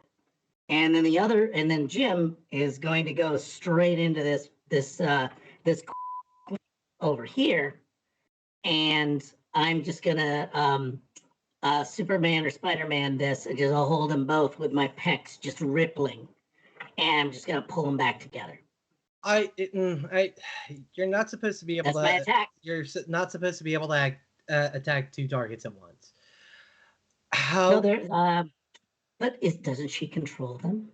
And then the other, and then Jim is going to go straight into this over here, and I'm just gonna Superman or Spider-Man this, and just I'll hold them both with my pecs just rippling, and I'm just gonna pull them back together. You're not supposed to be able That's my attack. You're not supposed to be able to attack two targets at once. No, but doesn't she control them?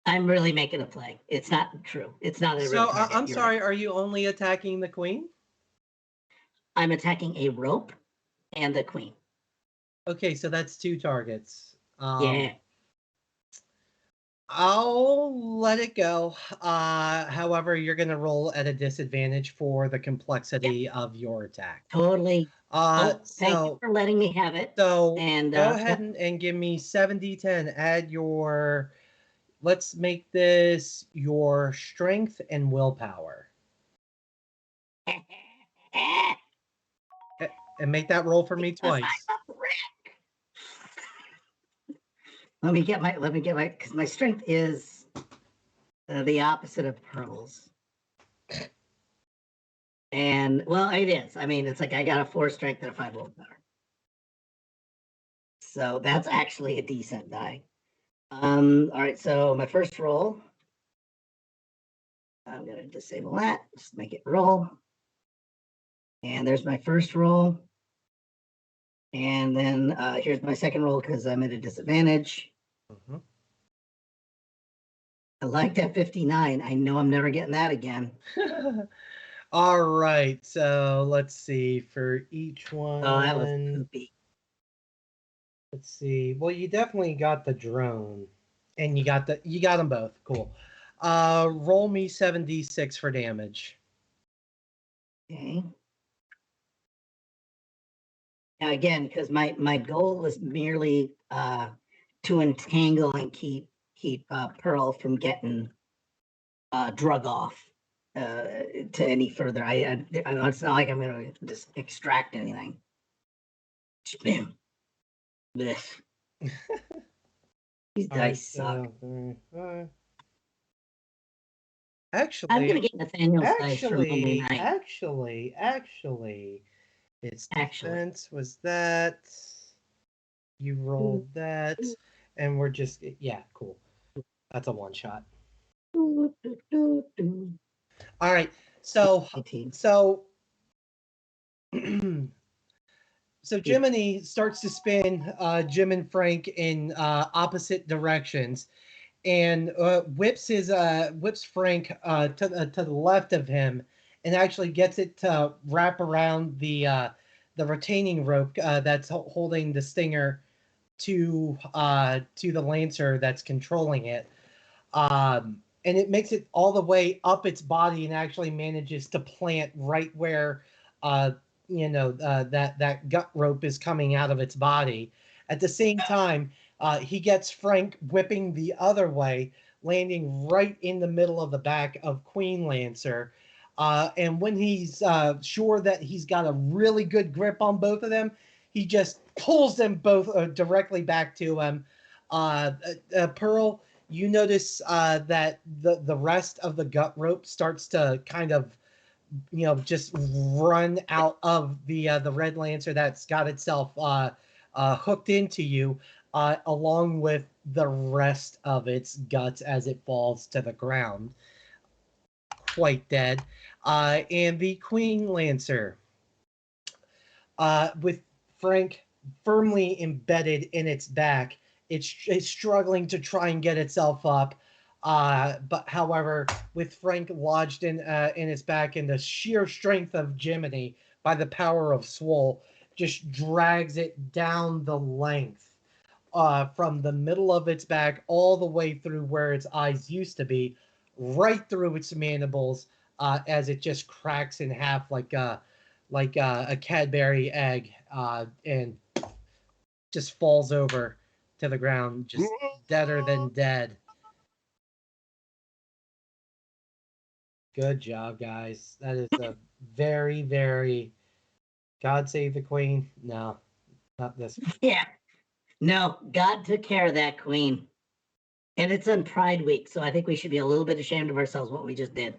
I'm really making a play. It's not true. It's not a real target. I'm sorry, are you only attacking the queen? I'm attacking a rope and the queen. Okay, so that's two targets. Yeah. I'll let it go. However, you're going to roll at a disadvantage for the complexity of your attack. Totally. Thank you for letting me have it. So go ahead and give me 7d10. Add your... Let's make this your strength and willpower. And make that roll for me twice. Let me get my, because my strength is the opposite of Pearl's. And, well, it is. I mean, it's like I got a 4 strength and a 5 willpower. So that's actually a decent die. All right, so my first roll, I'm going to disable that, just make it roll. And there's my first roll. And then here's my second roll because I'm at a disadvantage. I like that 59. I know I'm never getting that again. All right, so let's see for each one. Oh, that was poopy. Let's see. Well, you definitely got the drone, and you got them both. Cool. Roll me 7d6 for damage. Okay. Now again, because my goal was merely to entangle and keep Pearl from getting drug off to any further. It's not like I'm going to just extract anything. This. These dice suck. Actually, I'm gonna get Nathaniel's dice for Monday night. Actually, its defense was that you rolled that, and we're just cool. That's a one shot. All right, so Jiminy starts to spin Jim and Frank in opposite directions, and whips Frank to the left of him, and actually gets it to wrap around the retaining rope that's holding the stinger to the Lancer that's controlling it. And it makes it all the way up its body and actually manages to plant right where that gut rope is coming out of its body. At the same time, he gets Frank whipping the other way, landing right in the middle of the back of Queen Lancer. And when he's sure that he's got a really good grip on both of them, he just pulls them both directly back to him. Pearl, you notice that the rest of the gut rope starts to kind of, just run out of the Red Lancer that's got itself hooked into you, along with the rest of its guts as it falls to the ground, quite dead. And the Queen Lancer, with Frank firmly embedded in its back, it's struggling to try and get itself up. But however, with Frank lodged in its back, and the sheer strength of Jiminy by the power of Swole just drags it down the length from the middle of its back all the way through where its eyes used to be, right through its mandibles, as it just cracks in half like a Cadbury egg, and just falls over to the ground, just deader than dead. Good job, guys. That is a very, very... God save the Queen? No, not this one. Yeah. No, God took care of that Queen. And it's on Pride Week, so I think we should be a little bit ashamed of ourselves what we just did.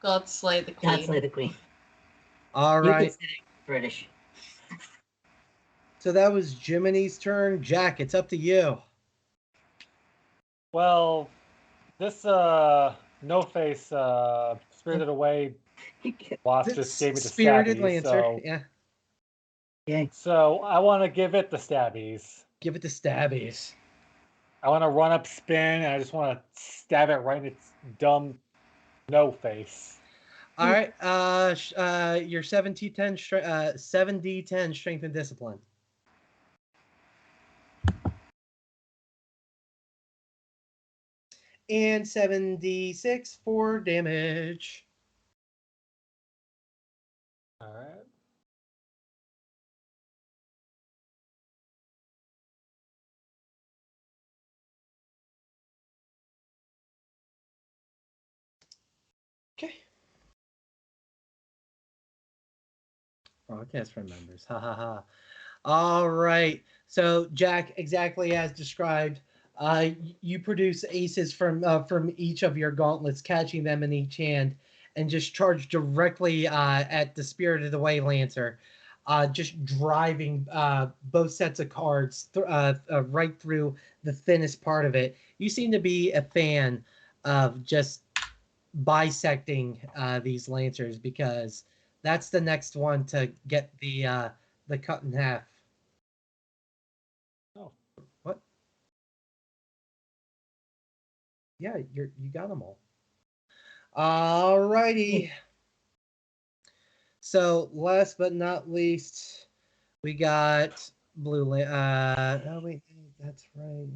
God slay the Queen. God slay the Queen. All right. British. So that was Jiminy's turn. Jack, it's up to you. Well, this no-face Spirited Away wasp just gave me the Spirited stabbies. Lancer, so, yeah. Okay. So I want to give it the stabbies. Give it the stabbies. I want to run up, spin, and I just want to stab it right in its dumb no-face. All right. Your 7d10 strength and discipline. And 7d6 for damage. All right. Okay. Broadcast remembers. Ha ha ha. All right. So, Jack, exactly as described, you produce aces from each of your gauntlets, catching them in each hand, and just charge directly at the Spirited Away Lancer, just driving both sets of cards right through the thinnest part of it. You seem to be a fan of just bisecting these Lancers, because that's the next one to get the cut in half. Oh. What? yeah, you got them all. All righty. So last but not least, we got Blue Land. Oh wait, that's right.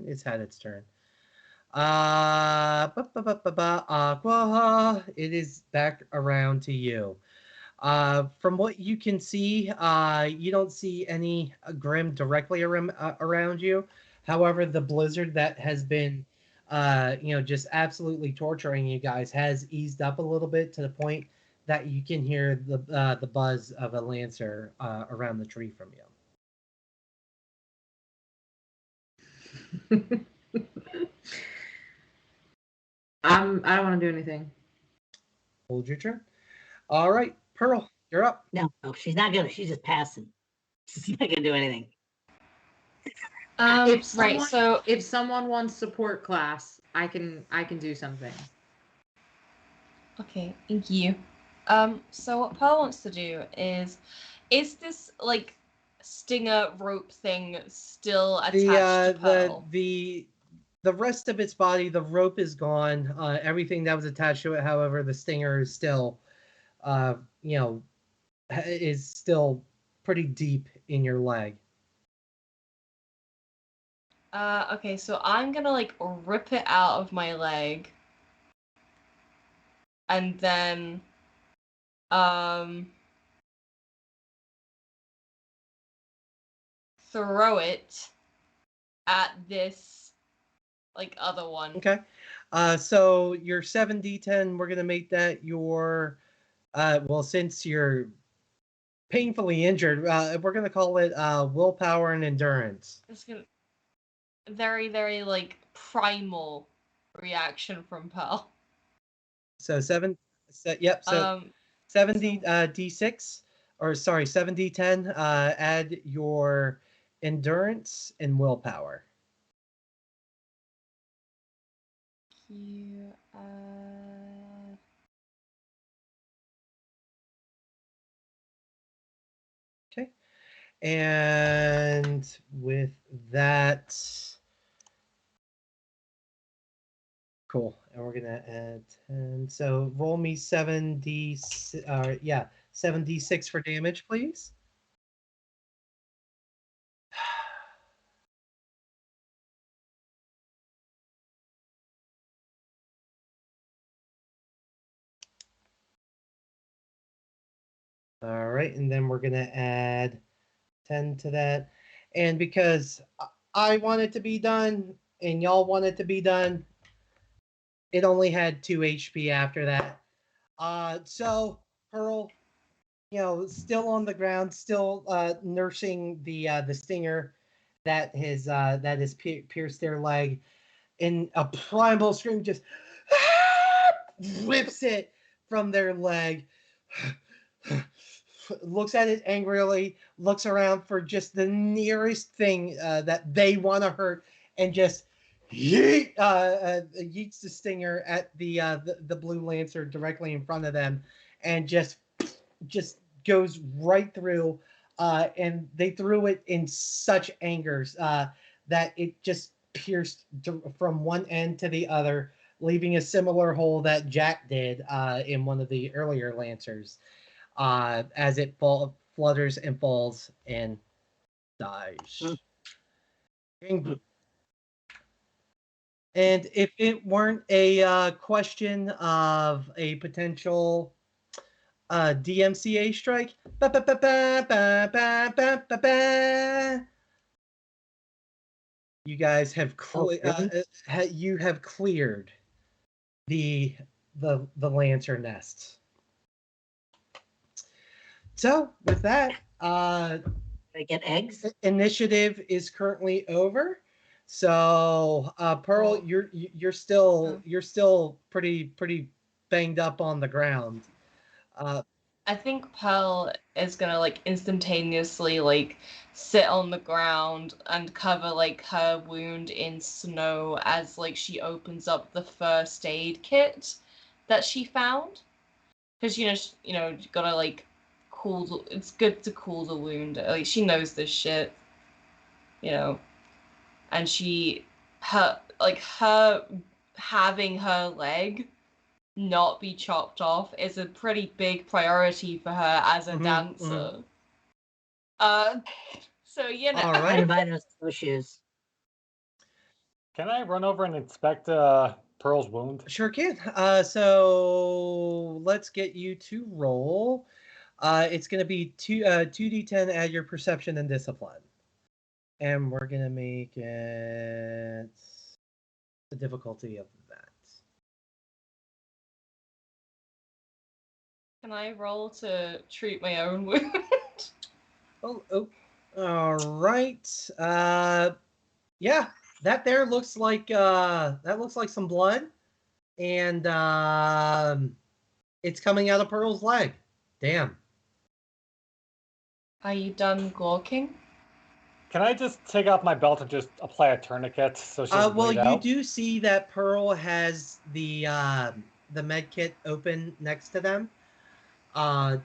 It's had its turn. Aqua, it is back around to you. From what you can see, you don't see any Grim directly around you. However, the blizzard that has been, just absolutely torturing you guys has eased up a little bit to the point that you can hear the buzz of a lancer around the tree from you. I don't want to do anything. Hold your turn. All right, Pearl, you're up. No, she's not gonna. She's just passing. She's not gonna do anything. If someone wants support class, I can do something. Okay, thank you. So what Pearl wants to do is this like stinger rope thing still attached to Pearl? The rest of its body, the rope is gone. Everything that was attached to it, however, the stinger is still, is still pretty deep in your leg. Okay, so I'm gonna like rip it out of my leg. And then, throw it at this, like, other one. Okay. So your 7d10, we're gonna make that your, since you're painfully injured, we're gonna call it willpower and endurance. It's gonna very, very like primal reaction from Pearl. So 7d6, or sorry, 7d10. Add your endurance and willpower. Okay. And with that, cool. And we're gonna add 10. So roll me 7d6 for damage, please. All right, and then we're gonna add 10 to that. And because I want it to be done and y'all want it to be done, it only had 2 HP after that. So Pearl, still on the ground, still nursing the stinger that has pierced their leg, in a primal scream, just rips it from their leg. Looks at it angrily, looks around for just the nearest thing that they want to hurt, and just yeets the stinger at the blue lancer directly in front of them, and just goes right through. And they threw it in such anger that it just pierced from one end to the other, leaving a similar hole that Jack did in one of the earlier lancers. As it flutters and falls and dies. And if it weren't a question of a potential DMCA strike, you guys have you have cleared the lancer nest. So with that, I get eggs. Initiative is currently over. So Pearl, you're still pretty banged up on the ground. I think Pearl is gonna like instantaneously like sit on the ground and cover like her wound in snow as like she opens up the first aid kit that she found, because you gotta like it's good to cool the wound. Like she knows this shit, and she her having her leg not be chopped off is a pretty big priority for her as a dancer. So you know. All I'm right. gonna buy those snowshoes. Can I run over and inspect Pearl's wound? Sure can. So let's get you to roll. It's going to be 2d10 add your perception and discipline. And we're going to make it the difficulty of that. Can I roll to treat my own wound? Oh. All right. Yeah, that there looks like some blood, and it's coming out of Pearl's leg. Damn. Are you done gawking? Can I just take off my belt and just apply a tourniquet so she doesn't bleed You out? do see that Pearl has the med kit open next to them.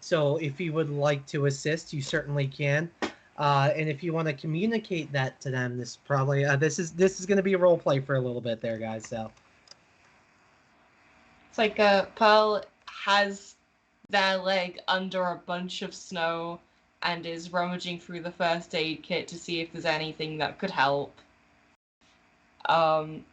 So if you would like to assist, you certainly can. And if you want to communicate that to them, this probably this is going to be a role play for a little bit there, guys. So it's like Pearl has their leg under a bunch of snow and is rummaging through the first aid kit to see if there's anything that could help. And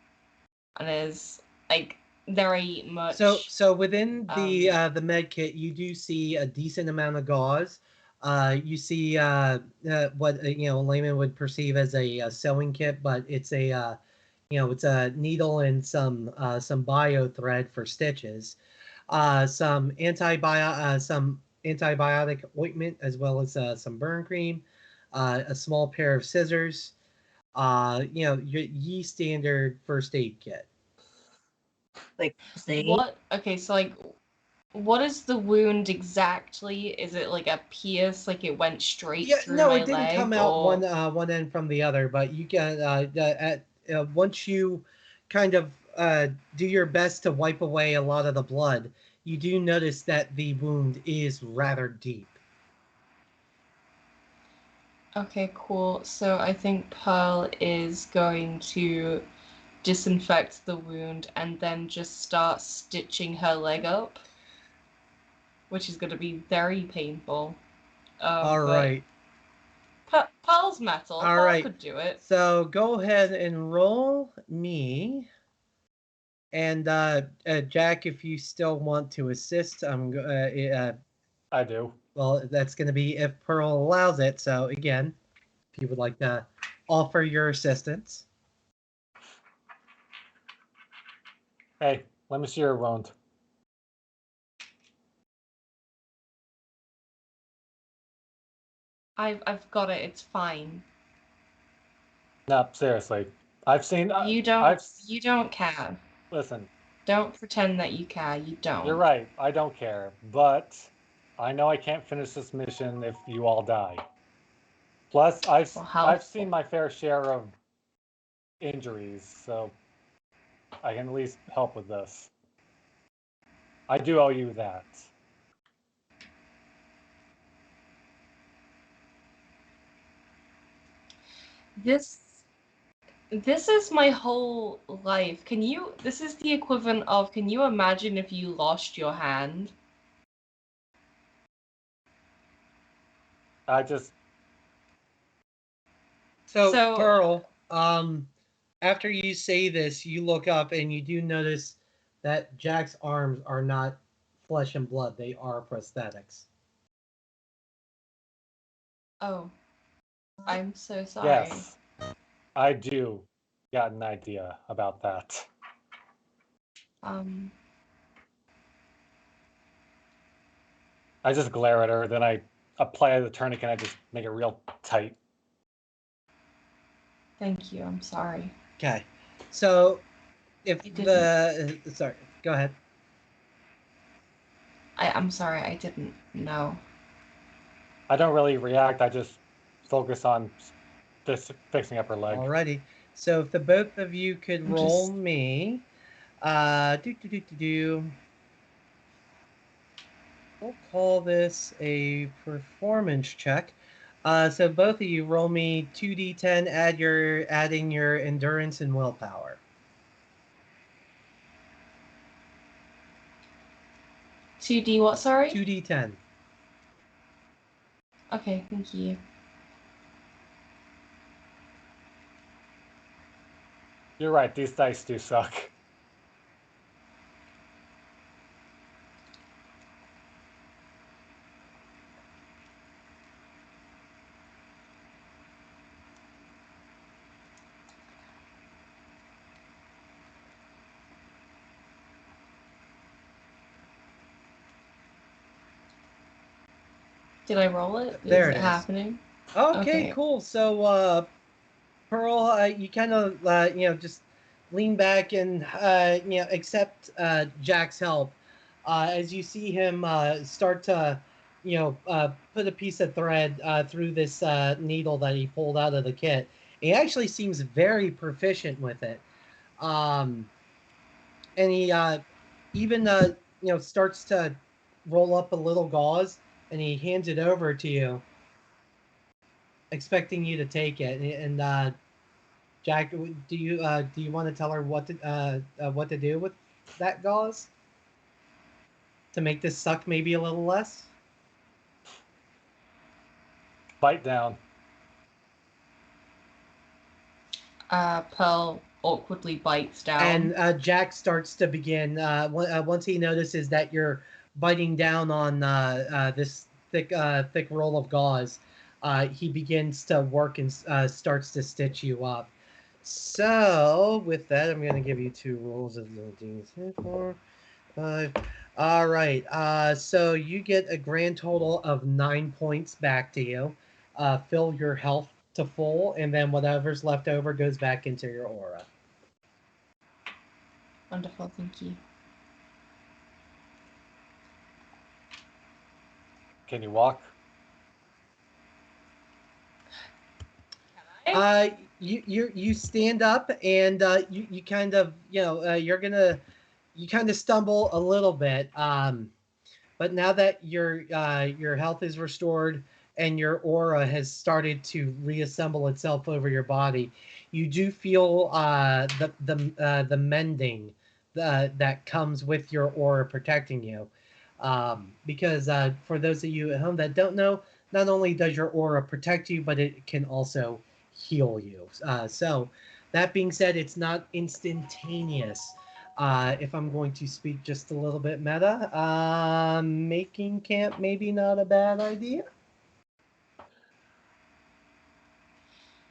is like very much. So within the med kit, you do see a decent amount of gauze. You see what layman would perceive as a sewing kit, but it's a it's a needle and some bio thread for stitches. Some antibiotic ointment, as well as some burn cream, a small pair of scissors. Your standard first aid kit. Like, say, What? Okay, so like, what is the wound exactly? Is it like a pierce, like it went straight through my leg? No, it didn't come out one end from the other, but you can once you kind of do your best to wipe away a lot of the blood, you do notice that the wound is rather deep. Okay, cool. So I think Pearl is going to disinfect the wound and then just start stitching her leg up, which is going to be very painful. All right. Pearl's metal. All Pearl right. could do it. So go ahead and roll me. And Jack, if you still want to assist, I do. Well, that's going to be if Pearl allows it. So again, if you would like to offer your assistance. Hey, let me see your wound. I've got it. It's fine. No, seriously. I've seen. You don't care. Listen. Don't pretend that you care. You don't. You're right. I don't care, but I know I can't finish this mission if you all die. Plus, I've seen my fair share of injuries, so I can at least help with this. I do owe you that. This is my whole life. This is the equivalent of, can you imagine if you lost your hand? So Pearl, after you say this, you look up and you do notice that Jack's arms are not flesh and blood. They are prosthetics. Oh. I'm so sorry. Yes. I do got an idea about that. I just glare at her, then I apply the tourniquet and I just make it real tight. Thank you. I'm sorry. Okay. So if sorry, go ahead. I'm sorry, I didn't know. I don't really react, I just focus on just fixing up her leg. Alrighty. So if the both of you could roll me, we'll call this a performance check. So both of you roll me 2d10, adding your endurance and willpower. 2D what, sorry? 2d10. Okay, thank you. You're right, these dice do suck. Did I roll it? There Is it it is. happening? Okay, Okay. cool. So, Pearl, you kind of, just lean back and, accept Jack's help as you see him start to, put a piece of thread through this needle that he pulled out of the kit. He actually seems very proficient with it. And he even, starts to roll up a little gauze and he hands it over to you, expecting you to take it. And Jack, do you want to tell her what to do with that gauze to make this suck maybe a little less? Bite down. Pearl awkwardly bites down. And Jack starts to begin once he notices that you're biting down on this thick roll of gauze. He begins to work and starts to stitch you up. So with that, I'm going to give you 2 rolls of the 4, 5. All right. So you get a grand total of 9 points back to you. Fill your health to full, and then whatever's left over goes back into your aura. Wonderful, thank you. Can you walk? You stand up and you kind of you kind of stumble a little bit, but now that your health is restored and your aura has started to reassemble itself over your body, you do feel the mending that comes with your aura protecting you. Because for those of you at home that don't know, not only does your aura protect you, but it can also heal you. So that being said, it's not instantaneous. If I'm going to speak just a little bit meta, making camp maybe not a bad idea.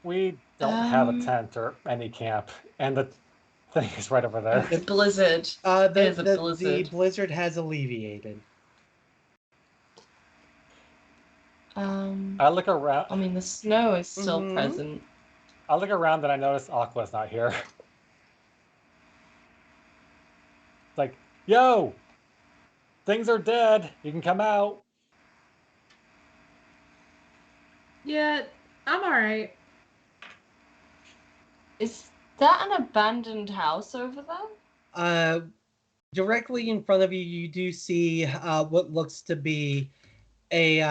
We don't have a tent or any camp, and the thing is right over there. It's a blizzard. It is a blizzard. The blizzard has alleviated. I look around. I mean, the snow is still present. I look around and I notice Aqua's not here. It's like, yo, things are dead. You can come out. Yeah, I'm all right. Is that an abandoned house over there? Directly in front of you, you do see what looks to be a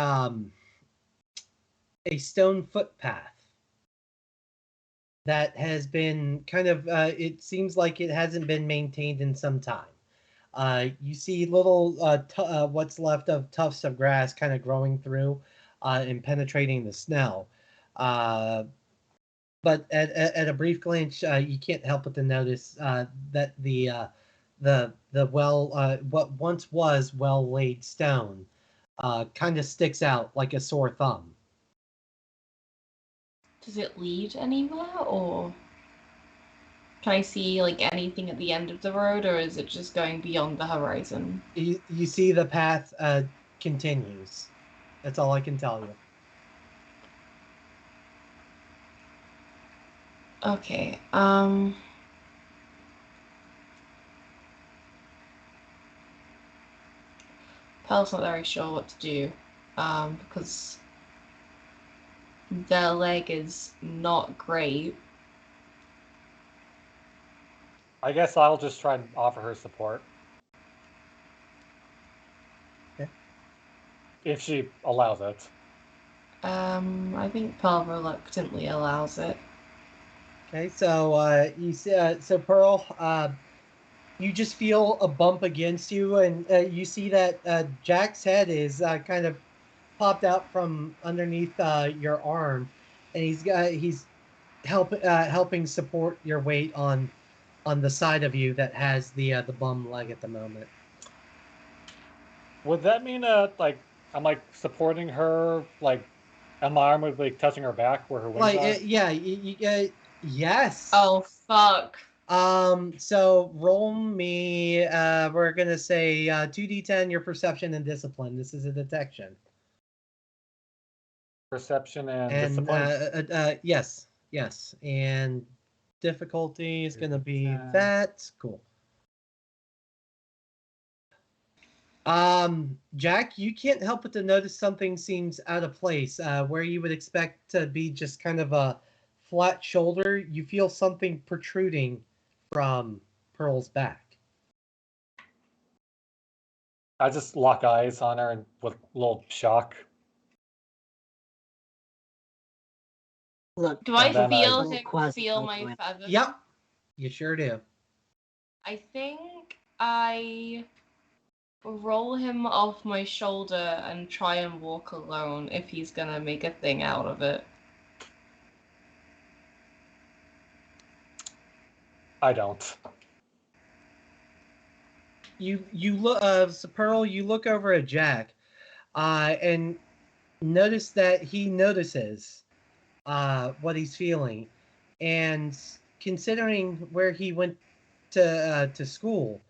stone footpath that has been kind of it seems like it hasn't been maintained in some time. You see little what's left of tufts of grass kind of growing through and penetrating the snow. But at a brief glance, you can't help but to notice that the what once was well laid stone kind of sticks out like a sore thumb. Does it lead anywhere, or can I see like anything at the end of the road, or is it just going beyond the horizon? You see the path continues. That's all I can tell you. Okay. Pearl's not very sure what to do, because their leg is not great. I guess I'll just try and offer her support. Okay. If she allows it. I think Pearl reluctantly allows it. Okay, so you see, so Pearl, you just feel a bump against you, and you see that Jack's head is kind of popped out from underneath your arm, and he's helping support your weight on the side of you that has the bum leg at the moment. Would that mean like I'm like supporting her, like and my arm would be like touching her back where her wings Like are? yeah, yes. Oh fuck. So roll me. We're gonna say 2d10 your perception and discipline. This is a detection. Perception and And discipline. yes, and difficulty is gonna be 2d10. that. Cool. Jack, you can't help but to notice something seems out of place. Where you would expect to be just kind of a flat shoulder, you feel something protruding from Pearl's back. I just lock eyes on her and with a little shock. Look, Do I And then feel I- him feel my feather? Yep, you sure do. I think I roll him off my shoulder and try and walk alone if he's gonna make a thing out of it. I don't. You look, so Pearl, you look over at Jack, and notice that he notices what he's feeling, and considering where he went to school,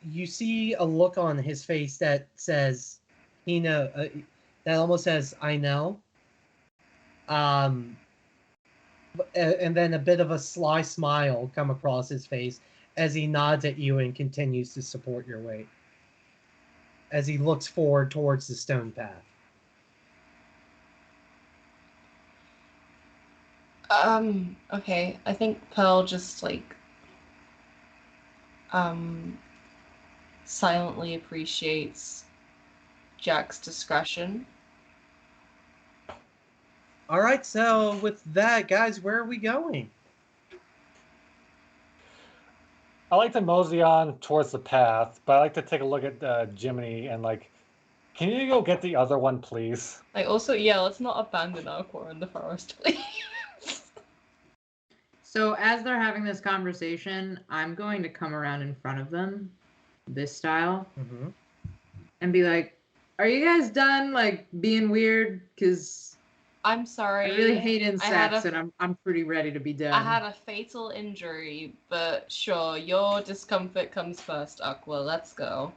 you see a look on his face that says he know that almost says I know, and then a bit of a sly smile come across his face as he nods at you and continues to support your weight as he looks forward towards the stone path. Okay. I think Pearl just silently appreciates Jack's discretion. All right, so with that, guys, where are we going? I like to mosey on towards the path, but I like to take a look at Jiminy and like, can you go get the other one, please? Like, also, yeah, let's not abandon Aqua in the forest, please. So as they're having this conversation, I'm going to come around in front of them, this style, and be like, "Are you guys done like being weird? Because I'm sorry. I really hate insects, and I'm pretty ready to be done." I had a fatal injury, but sure, your discomfort comes first, Aqua. Let's go.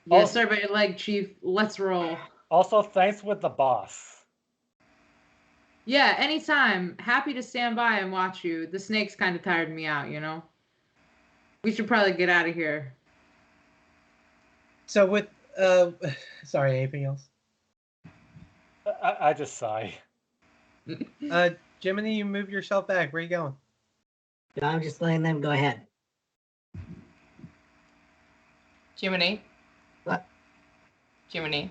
Yes, sir, but your leg, Chief. Let's roll. Also, thanks with the boss. Yeah, anytime. Happy to stand by and watch you. The snakes kind of tired me out, you know? We should probably get out of here. So with, sorry, anything else? I just sigh. Jiminy, you move yourself back. Where are you going? No, I'm just letting them go ahead. Jiminy. What? Jiminy.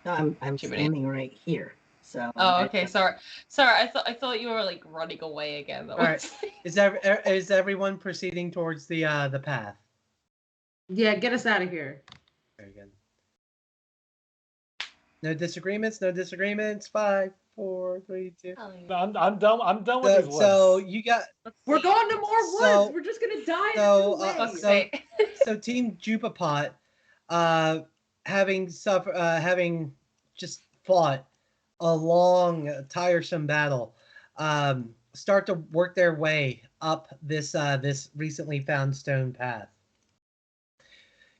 No, I'm Jiminy. standing right here. So. Oh, okay. Sorry. I thought you were like running away again. All right. Is everyone proceeding towards the path? Yeah, get us out of here. Very good. No disagreements. No disagreements. 5, 4, 3, 2. I'm done. I'm done with these woods. So you got. We're going to more woods. We're just gonna die in the way. So Team Jupapot, having just fought a long, tiresome battle, start to work their way up this recently found stone path.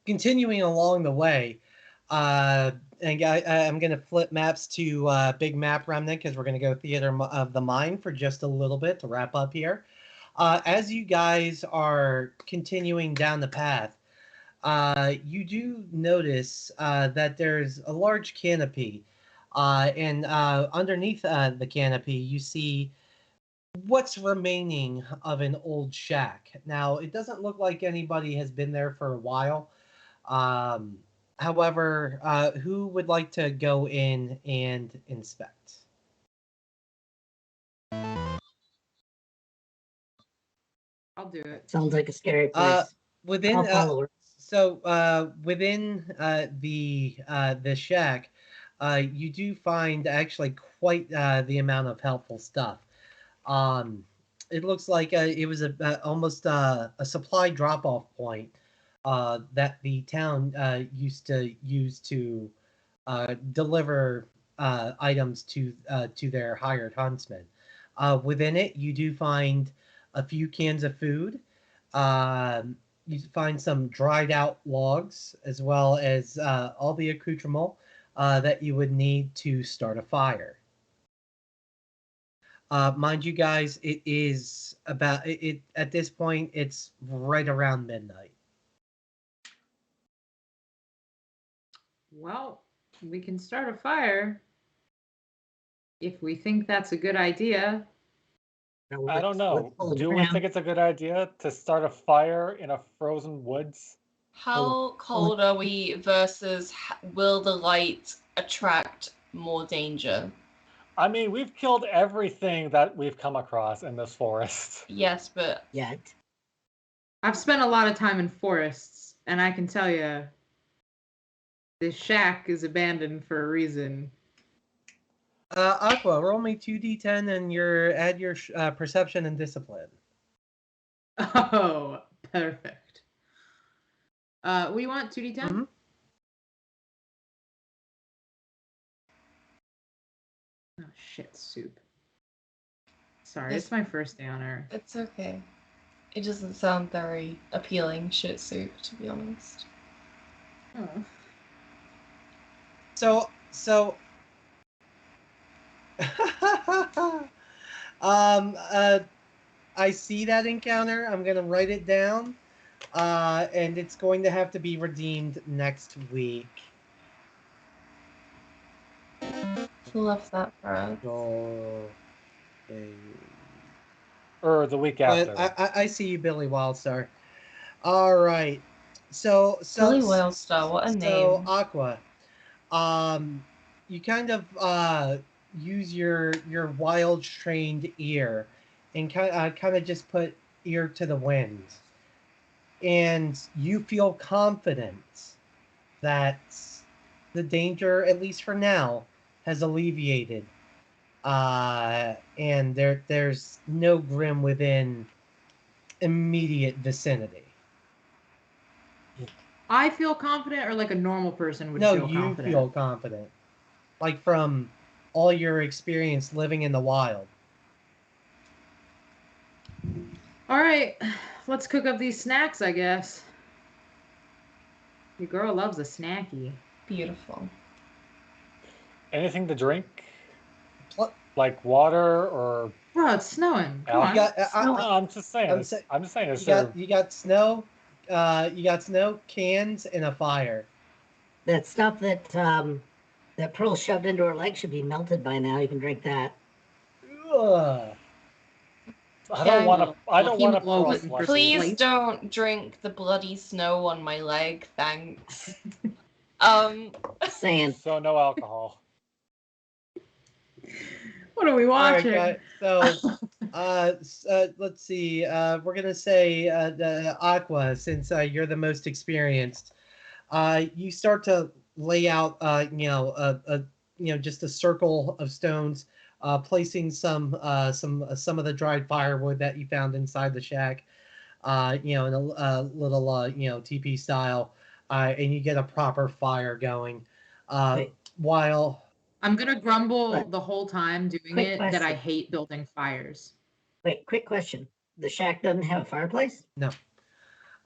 Continuing along the way, and I'm going to flip maps to Big Map Remnant because we're going to go Theater of the Mind for just a little bit to wrap up here. As you guys are continuing down the path, you do notice that there's a large canopy, and underneath the canopy, you see what's remaining of an old shack. Now, it doesn't look like anybody has been there for a while. However, who would like to go in and inspect? I'll do it. Sounds like a scary Uh, place. within I'll follow her. within the shack, you do find actually quite the amount of helpful stuff. Um, it looks like it was almost a supply drop off point that the town used to use to deliver items to their hired huntsmen. Within it, you do find a few cans of food. Um, you find some dried out logs, as well as all the accoutrement that you would need to start a fire. Mind you, guys, it is about it at this point. It's right around midnight. Well, we can start a fire if we think that's a good idea. Now, I don't let's know. pull it Do we around. think it's a good idea to start a fire in a frozen woods? How cold are we versus will the light attract more danger? I mean, we've killed everything that we've come across in this forest. Yes, but Yet. I've spent a lot of time in forests, and I can tell you, this shack is abandoned for a reason. Aqua, roll me 2d10 and add your perception and discipline. Oh, perfect. We want 2d10? Mhm. Oh, shit soup. Sorry, it's my first day on Earth. it's okay. It doesn't sound very appealing, shit soup, to be honest. Oh. So I see that encounter. I'm gonna write it down, and it's going to have to be redeemed next week. Love that, Brad. Okay. Or the week But after. I see you, Billy Wildstar. All right. So Billy Wildstar, what a so name. Aqua, you kind of use your wild trained ear and kind of just put ear to the wind, and you feel confident that the danger, at least for now, has alleviated, and there's no grim within immediate vicinity. I feel confident, or like a normal person would No, feel you confident? feel confident, like from all your experience living in the wild. All right, let's cook up these snacks, I guess. Your girl loves a snacky. Beautiful. Anything to drink? Pl- Like water or Bro, it's snowing. Come Al- on. You got, No, I'm just saying. I'm just saying. Is there? you got snow, cans, and a fire. That stuff that Pearl shoved into her leg should be melted by now. You can drink that. Ugh. I don't want to. I don't want to hemoglobin cross for like Please sleep. don't drink the bloody snow on my leg, thanks. Saying. So no alcohol. What are we watching? All right, guys. So, let's see. We're gonna say the Aqua, since you're the most experienced. You start to lay out, just a circle of stones, placing some of the dried firewood that you found inside the shack, in a little, TP style, and you get a proper fire going. Wait. While I'm gonna grumble What? the whole time doing Quick it that I question. hate building fires. Wait, quick question. The shack doesn't have a fireplace? no,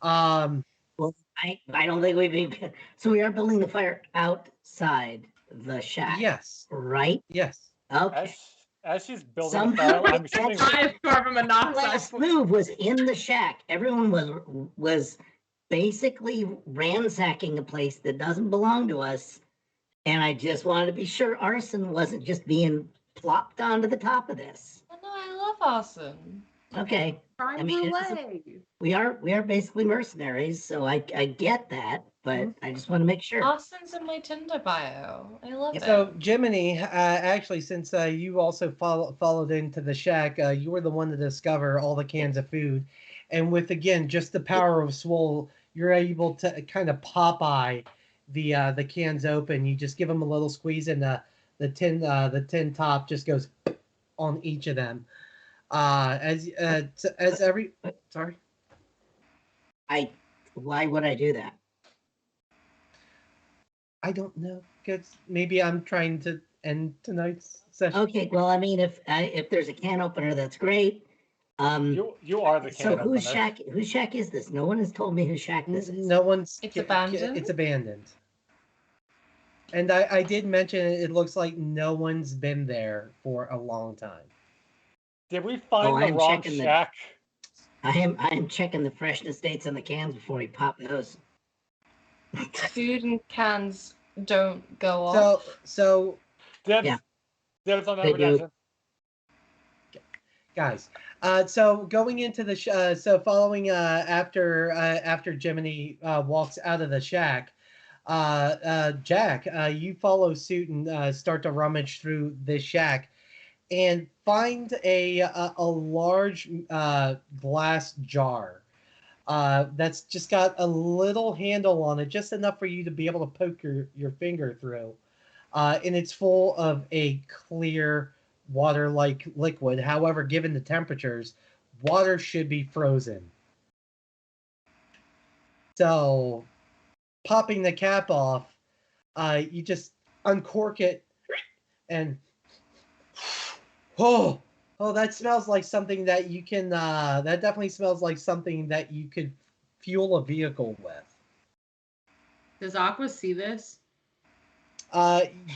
um, Well, I don't think we'd be. So we are building the fire outside the shack. yes, Right? yes. Okay. As she's building the Somehow fire, I'm assuming. Carbon monoxide. Last move was in the shack. Everyone was basically ransacking a place that doesn't belong to us. And I just wanted to be sure arson wasn't just being plopped onto the top of this. Oh, no, I love arson. Okay. Crime I mean, brulee. we are basically mercenaries, so I get that, but I just want to make sure. Austin's in my Tinder bio. I love it. So, Jiminy, actually, since you also followed into the shack, you were the one to discover all the cans of food. And with, again, just the power of Swole, you're able to kind of Popeye the cans open. You just give them a little squeeze, and the tin top just goes on each of them. As every... Sorry? Why would I do that? I don't know, because maybe I'm trying to end tonight's session. Okay, well, I mean, if there's a can opener, that's great. You are the can so opener. whose shack is this? No one has told me whose shack this is. No one's. It's abandoned? It's abandoned. And I did mention it looks like no one's been there for a long time. Did we find the wrong shack? I am checking the freshness dates on the cans before we pop those. Food and cans don't go off. So Dibs on that redemption. Guys, so going into the so following after Jiminy walks out of the shack, Jack, you follow suit and start to rummage through this shack, and find a large glass jar that's just got a little handle on it, just enough for you to be able to poke your finger through, and it's full of a clear water-like liquid. However, given the temperatures, water should be frozen. So, popping the cap off, you just uncork it, and oh, that smells like something that you can. That definitely smells like something that you could fuel a vehicle with. Does Aqua see this?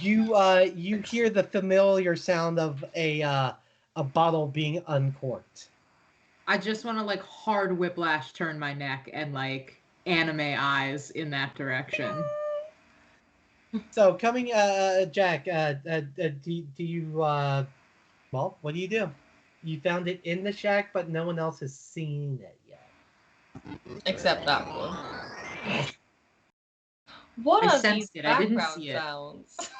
You hear the familiar sound of a bottle being uncorked. I just want to like hard whiplash turn my neck and like anime eyes in that direction. So coming, Jack, do you well, what do you do? You found it in the shack, but no one else has seen it yet. Except that one. What are these background sounds?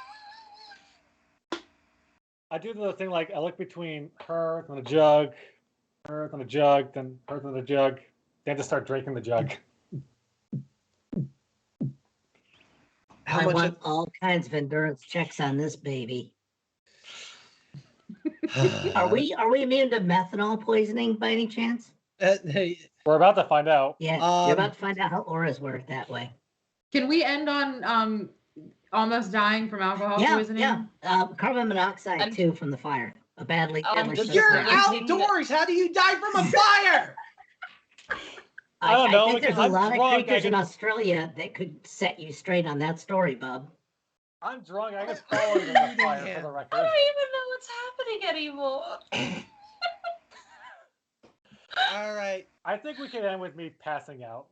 I do the thing like I look between her and the jug, her and the jug, then her and the jug, then just start drinking the jug. I want all kinds of endurance checks on this baby. Are we immune to methanol poisoning by any chance? We're about to find out. Yeah, you're about to find out how auras work that way. Can we end on almost dying from alcohol poisoning? Yeah, carbon monoxide too from the fire. A badly. You're outdoors. How do you die from a fire? I don't know. I think there's a lot of creatures in Australia that could set you straight on that story, bub. I'm drunk. I just fall into the fire for the record. I don't even know what's happening anymore. All right. I think we can end with me passing out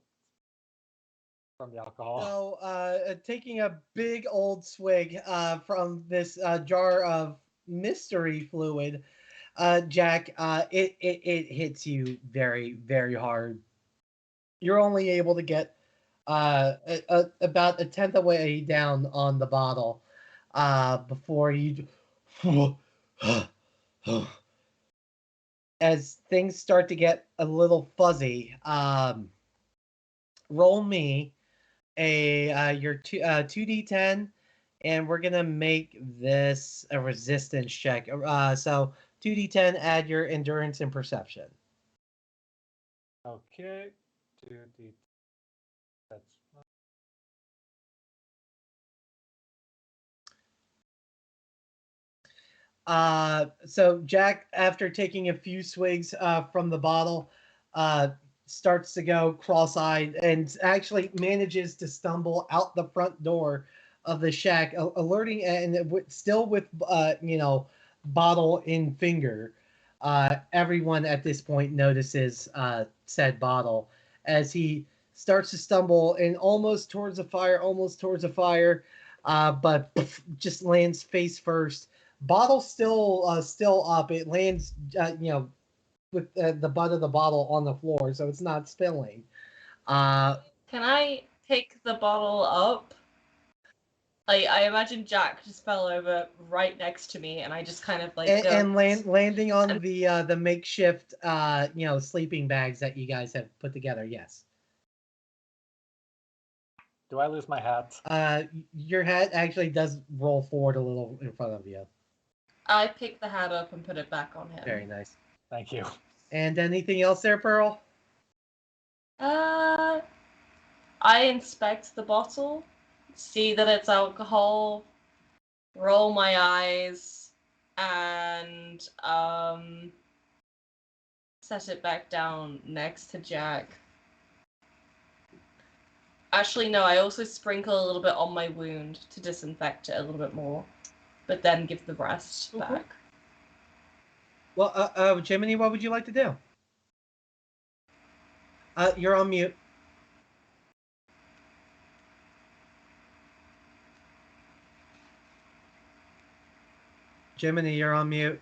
from the alcohol. So, taking a big old swig from this jar of mystery fluid, Jack, it hits you very, very hard. You're only able to get about a tenth of the way down on the bottle before you, as things start to get a little fuzzy. Roll me your 2d10, and we're gonna make this a resistance check. So 2d10, add your endurance and perception. Okay. 2d10. That's so Jack, after taking a few swigs from the bottle, starts to go cross-eyed and actually manages to stumble out the front door of the shack, alerting, and still with bottle in finger. Everyone at this point notices said bottle as he starts to stumble and almost towards a fire, but just lands face first. Bottle still up. It lands, with the butt of the bottle on the floor, so it's not spilling. Can I pick the bottle up? Like, I imagine Jack just fell over right next to me, and I just kind of like landing on the makeshift sleeping bags that you guys have put together. Yes. Do I lose my hat? Your hat actually does roll forward a little in front of you. I pick the hat up and put it back on him. Very nice. Thank you. And anything else there, Pearl? I inspect the bottle, see that it's alcohol, roll my eyes, and set it back down next to Jack. Actually, no, I also sprinkle a little bit on my wound to disinfect it a little bit more, but then give the rest back. Well, Jiminy, what would you like to do? You're on mute. Jiminy, you're on mute.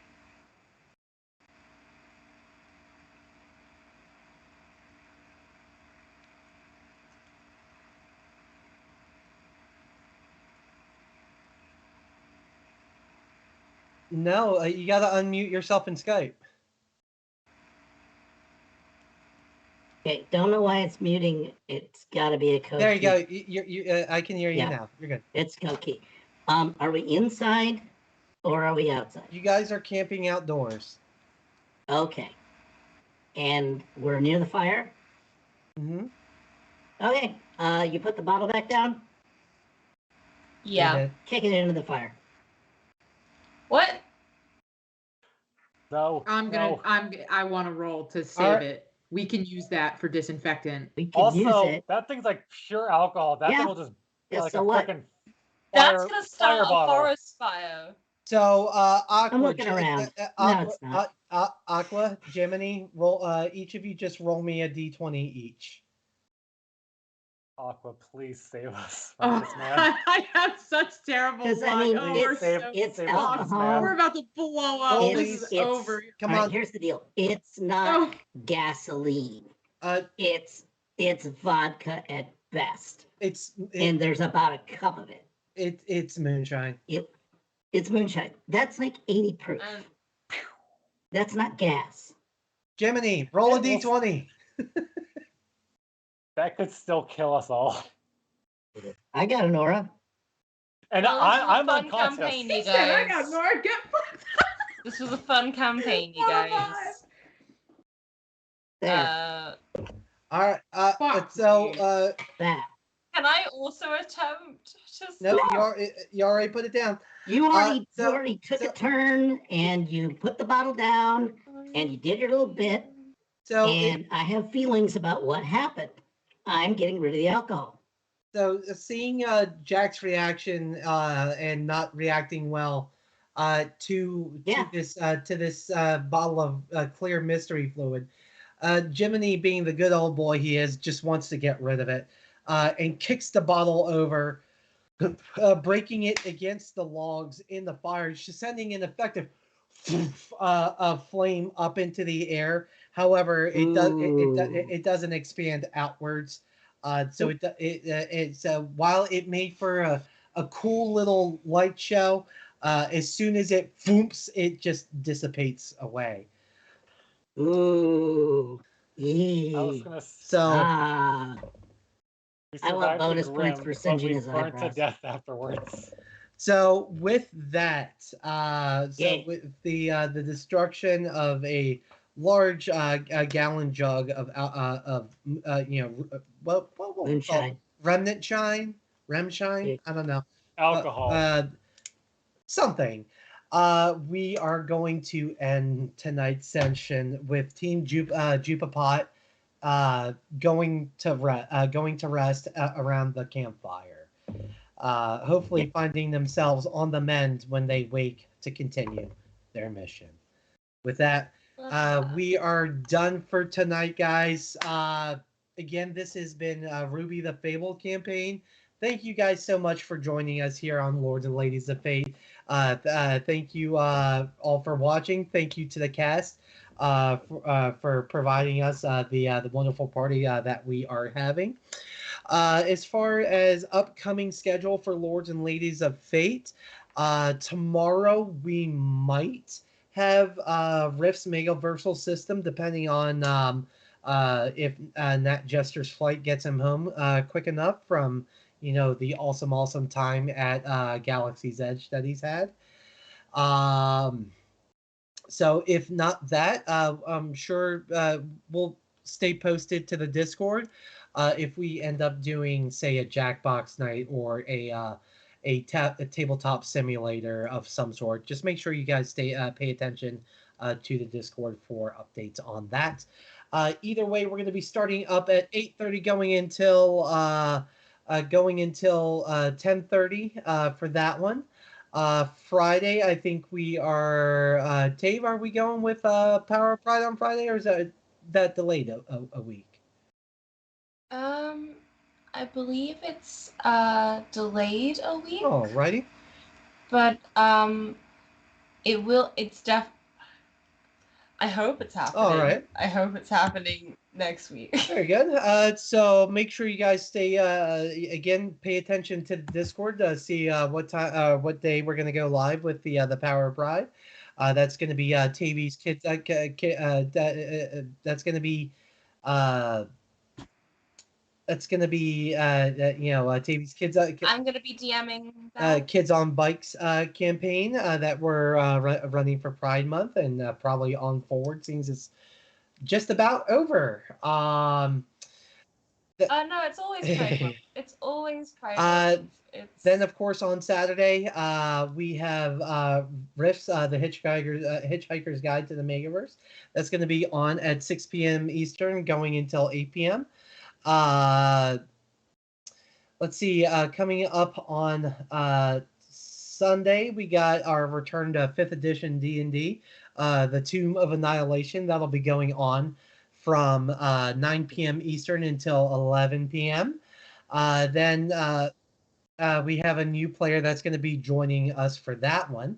No, you gotta unmute yourself in Skype. Okay, don't know why it's muting. It's got to be a code. There you go. You I can hear you now. You're good. It's code key. Are we inside or are we outside? You guys are camping outdoors. Okay. And we're near the fire? Mm-hmm. Okay. You put the bottle back down? Yeah. Kick it into the fire. What? No. I want to roll to save it. We can use that for disinfectant. We can use it. That thing's like pure alcohol. That thing will just like so a what? freaking That's gonna start a forest fire. So, Aqua, I'm looking around. No, it's not. Aqua, Gemini, roll. Each of you just roll me a d20 each. Aqua, please save us Oh, this man. I have such terrible luck. I mean, it's alcohol. We're about to blow up. This is over. Come on. Here's the deal. It's not gasoline. It's vodka at best. And there's about a cup of it. It's moonshine. It's moonshine. That's like 80 proof. That's not gas. Gemini, roll a d20. That could still kill us all. I got an aura. And I'm unconscious. Campaign, you guys. I got Nora. Get fucked. This was a fun campaign, you guys. There. All right. That. Can I also attempt to? No, you already put it down. You already took a turn, and you put the bottle down, and you did your little bit. And I have feelings about what happened. I'm getting rid of the alcohol. So seeing Jack's reaction and not reacting well to this bottle of clear mystery fluid, Jiminy, being the good old boy he is, just wants to get rid of it and kicks the bottle over, breaking it against the logs in the fire, just sending an effective flame up into the air. However, it doesn't expand outwards. So while it made for a cool little light show, as soon as it foomps, it just dissipates away. Ooh. I was gonna I want bonus points for singeing his eyebrows. Burned to death afterwards. So with that, with the destruction of a large gallon jug of moonshine, remnant shine, I don't know, alcohol, something. We are going to end tonight's session with Team Jupapot going to rest around the campfire. Hopefully finding themselves on the mend when they wake to continue their mission. With that, we are done for tonight, guys. Again, this has been RWBY the Fabled campaign. Thank you guys so much for joining us here on Lords and Ladies of Fate. Thank you all for watching. Thank you to the cast. for providing us the wonderful party that we are having. As far as upcoming schedule for Lords and Ladies of Fate, tomorrow we might have Rift's Megaversal system, depending on if Nat Jester's flight gets him home quick enough from the awesome time at Galaxy's Edge that he's had. So if not that, I'm sure we'll stay posted to the Discord if we end up doing, say, a Jackbox night or a tabletop simulator of some sort. Just make sure you guys pay attention to the Discord for updates on that. Either way, we're going to be starting up at 8:30, going until 10:30 for that one. Friday, I think we are. Dave, are we going with Power of Pride on Friday, or is that delayed a week? I believe it's delayed a week. Alrighty. But I hope it's happening. All right. I hope it's happening next week. Very good. So make sure you guys stay. Again, pay attention to the Discord to see what day we're gonna go live with the Power of Pride. That's gonna be TV's kids. That's gonna be. That's going to be, TV's Kids. I'm going to be DMing that. Kids on Bikes campaign that we're running for Pride Month and probably on forward, since it's just about over. No, it's always Pride Month. It's always Pride Month. Then, of course, on Saturday, we have Riffs, the Hitchhiker's Guide to the Megaverse. That's going to be on at 6 p.m. Eastern, going until 8 p.m. Let's see, coming up on Sunday, we got our return to 5th edition D&D, the Tomb of Annihilation. That'll be going on from 9 p.m. Eastern until 11 p.m. Then we have a new player that's going to be joining us for that one.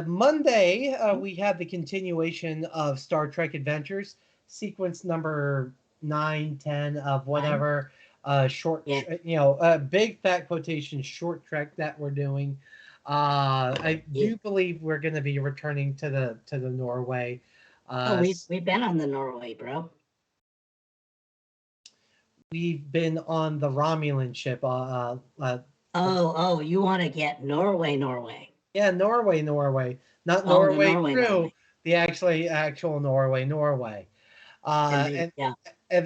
Monday, we have the continuation of Star Trek Adventures, sequence number 9, 10 of whatever short, big fat quotation short trek that we're doing. I do believe we're going to be returning to the Norway. We've been on the Norway, bro. We've been on the Romulan ship. You want to get Norway? Yeah, Norway, not Norway crew. The actual Norway. And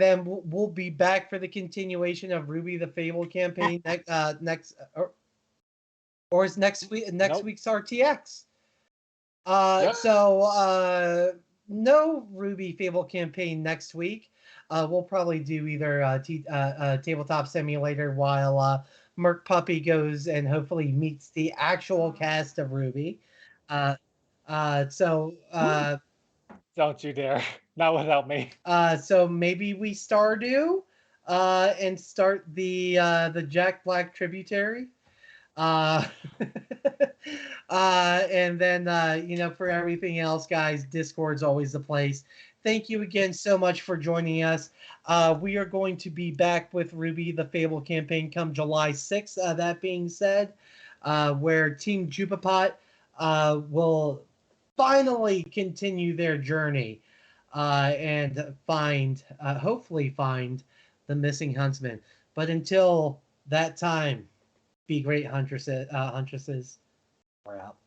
then we'll be back for the continuation of RWBY the Fabled campaign next or is next week week's RTX. So no RWBY Fabled campaign next week. We'll probably do either tabletop simulator while Merc Puppy goes and hopefully meets the actual cast of RWBY. Don't you dare. Not without me. So maybe we Stardew and start the Jack Black tributary. And then for everything else, guys, Discord's always the place. Thank you again so much for joining us. We are going to be back with RWBY the Fable campaign come July 6th. That being said, where Team Jupapot will finally continue their journey and hopefully find the missing huntsman. But until that time, be great huntresses. We're out.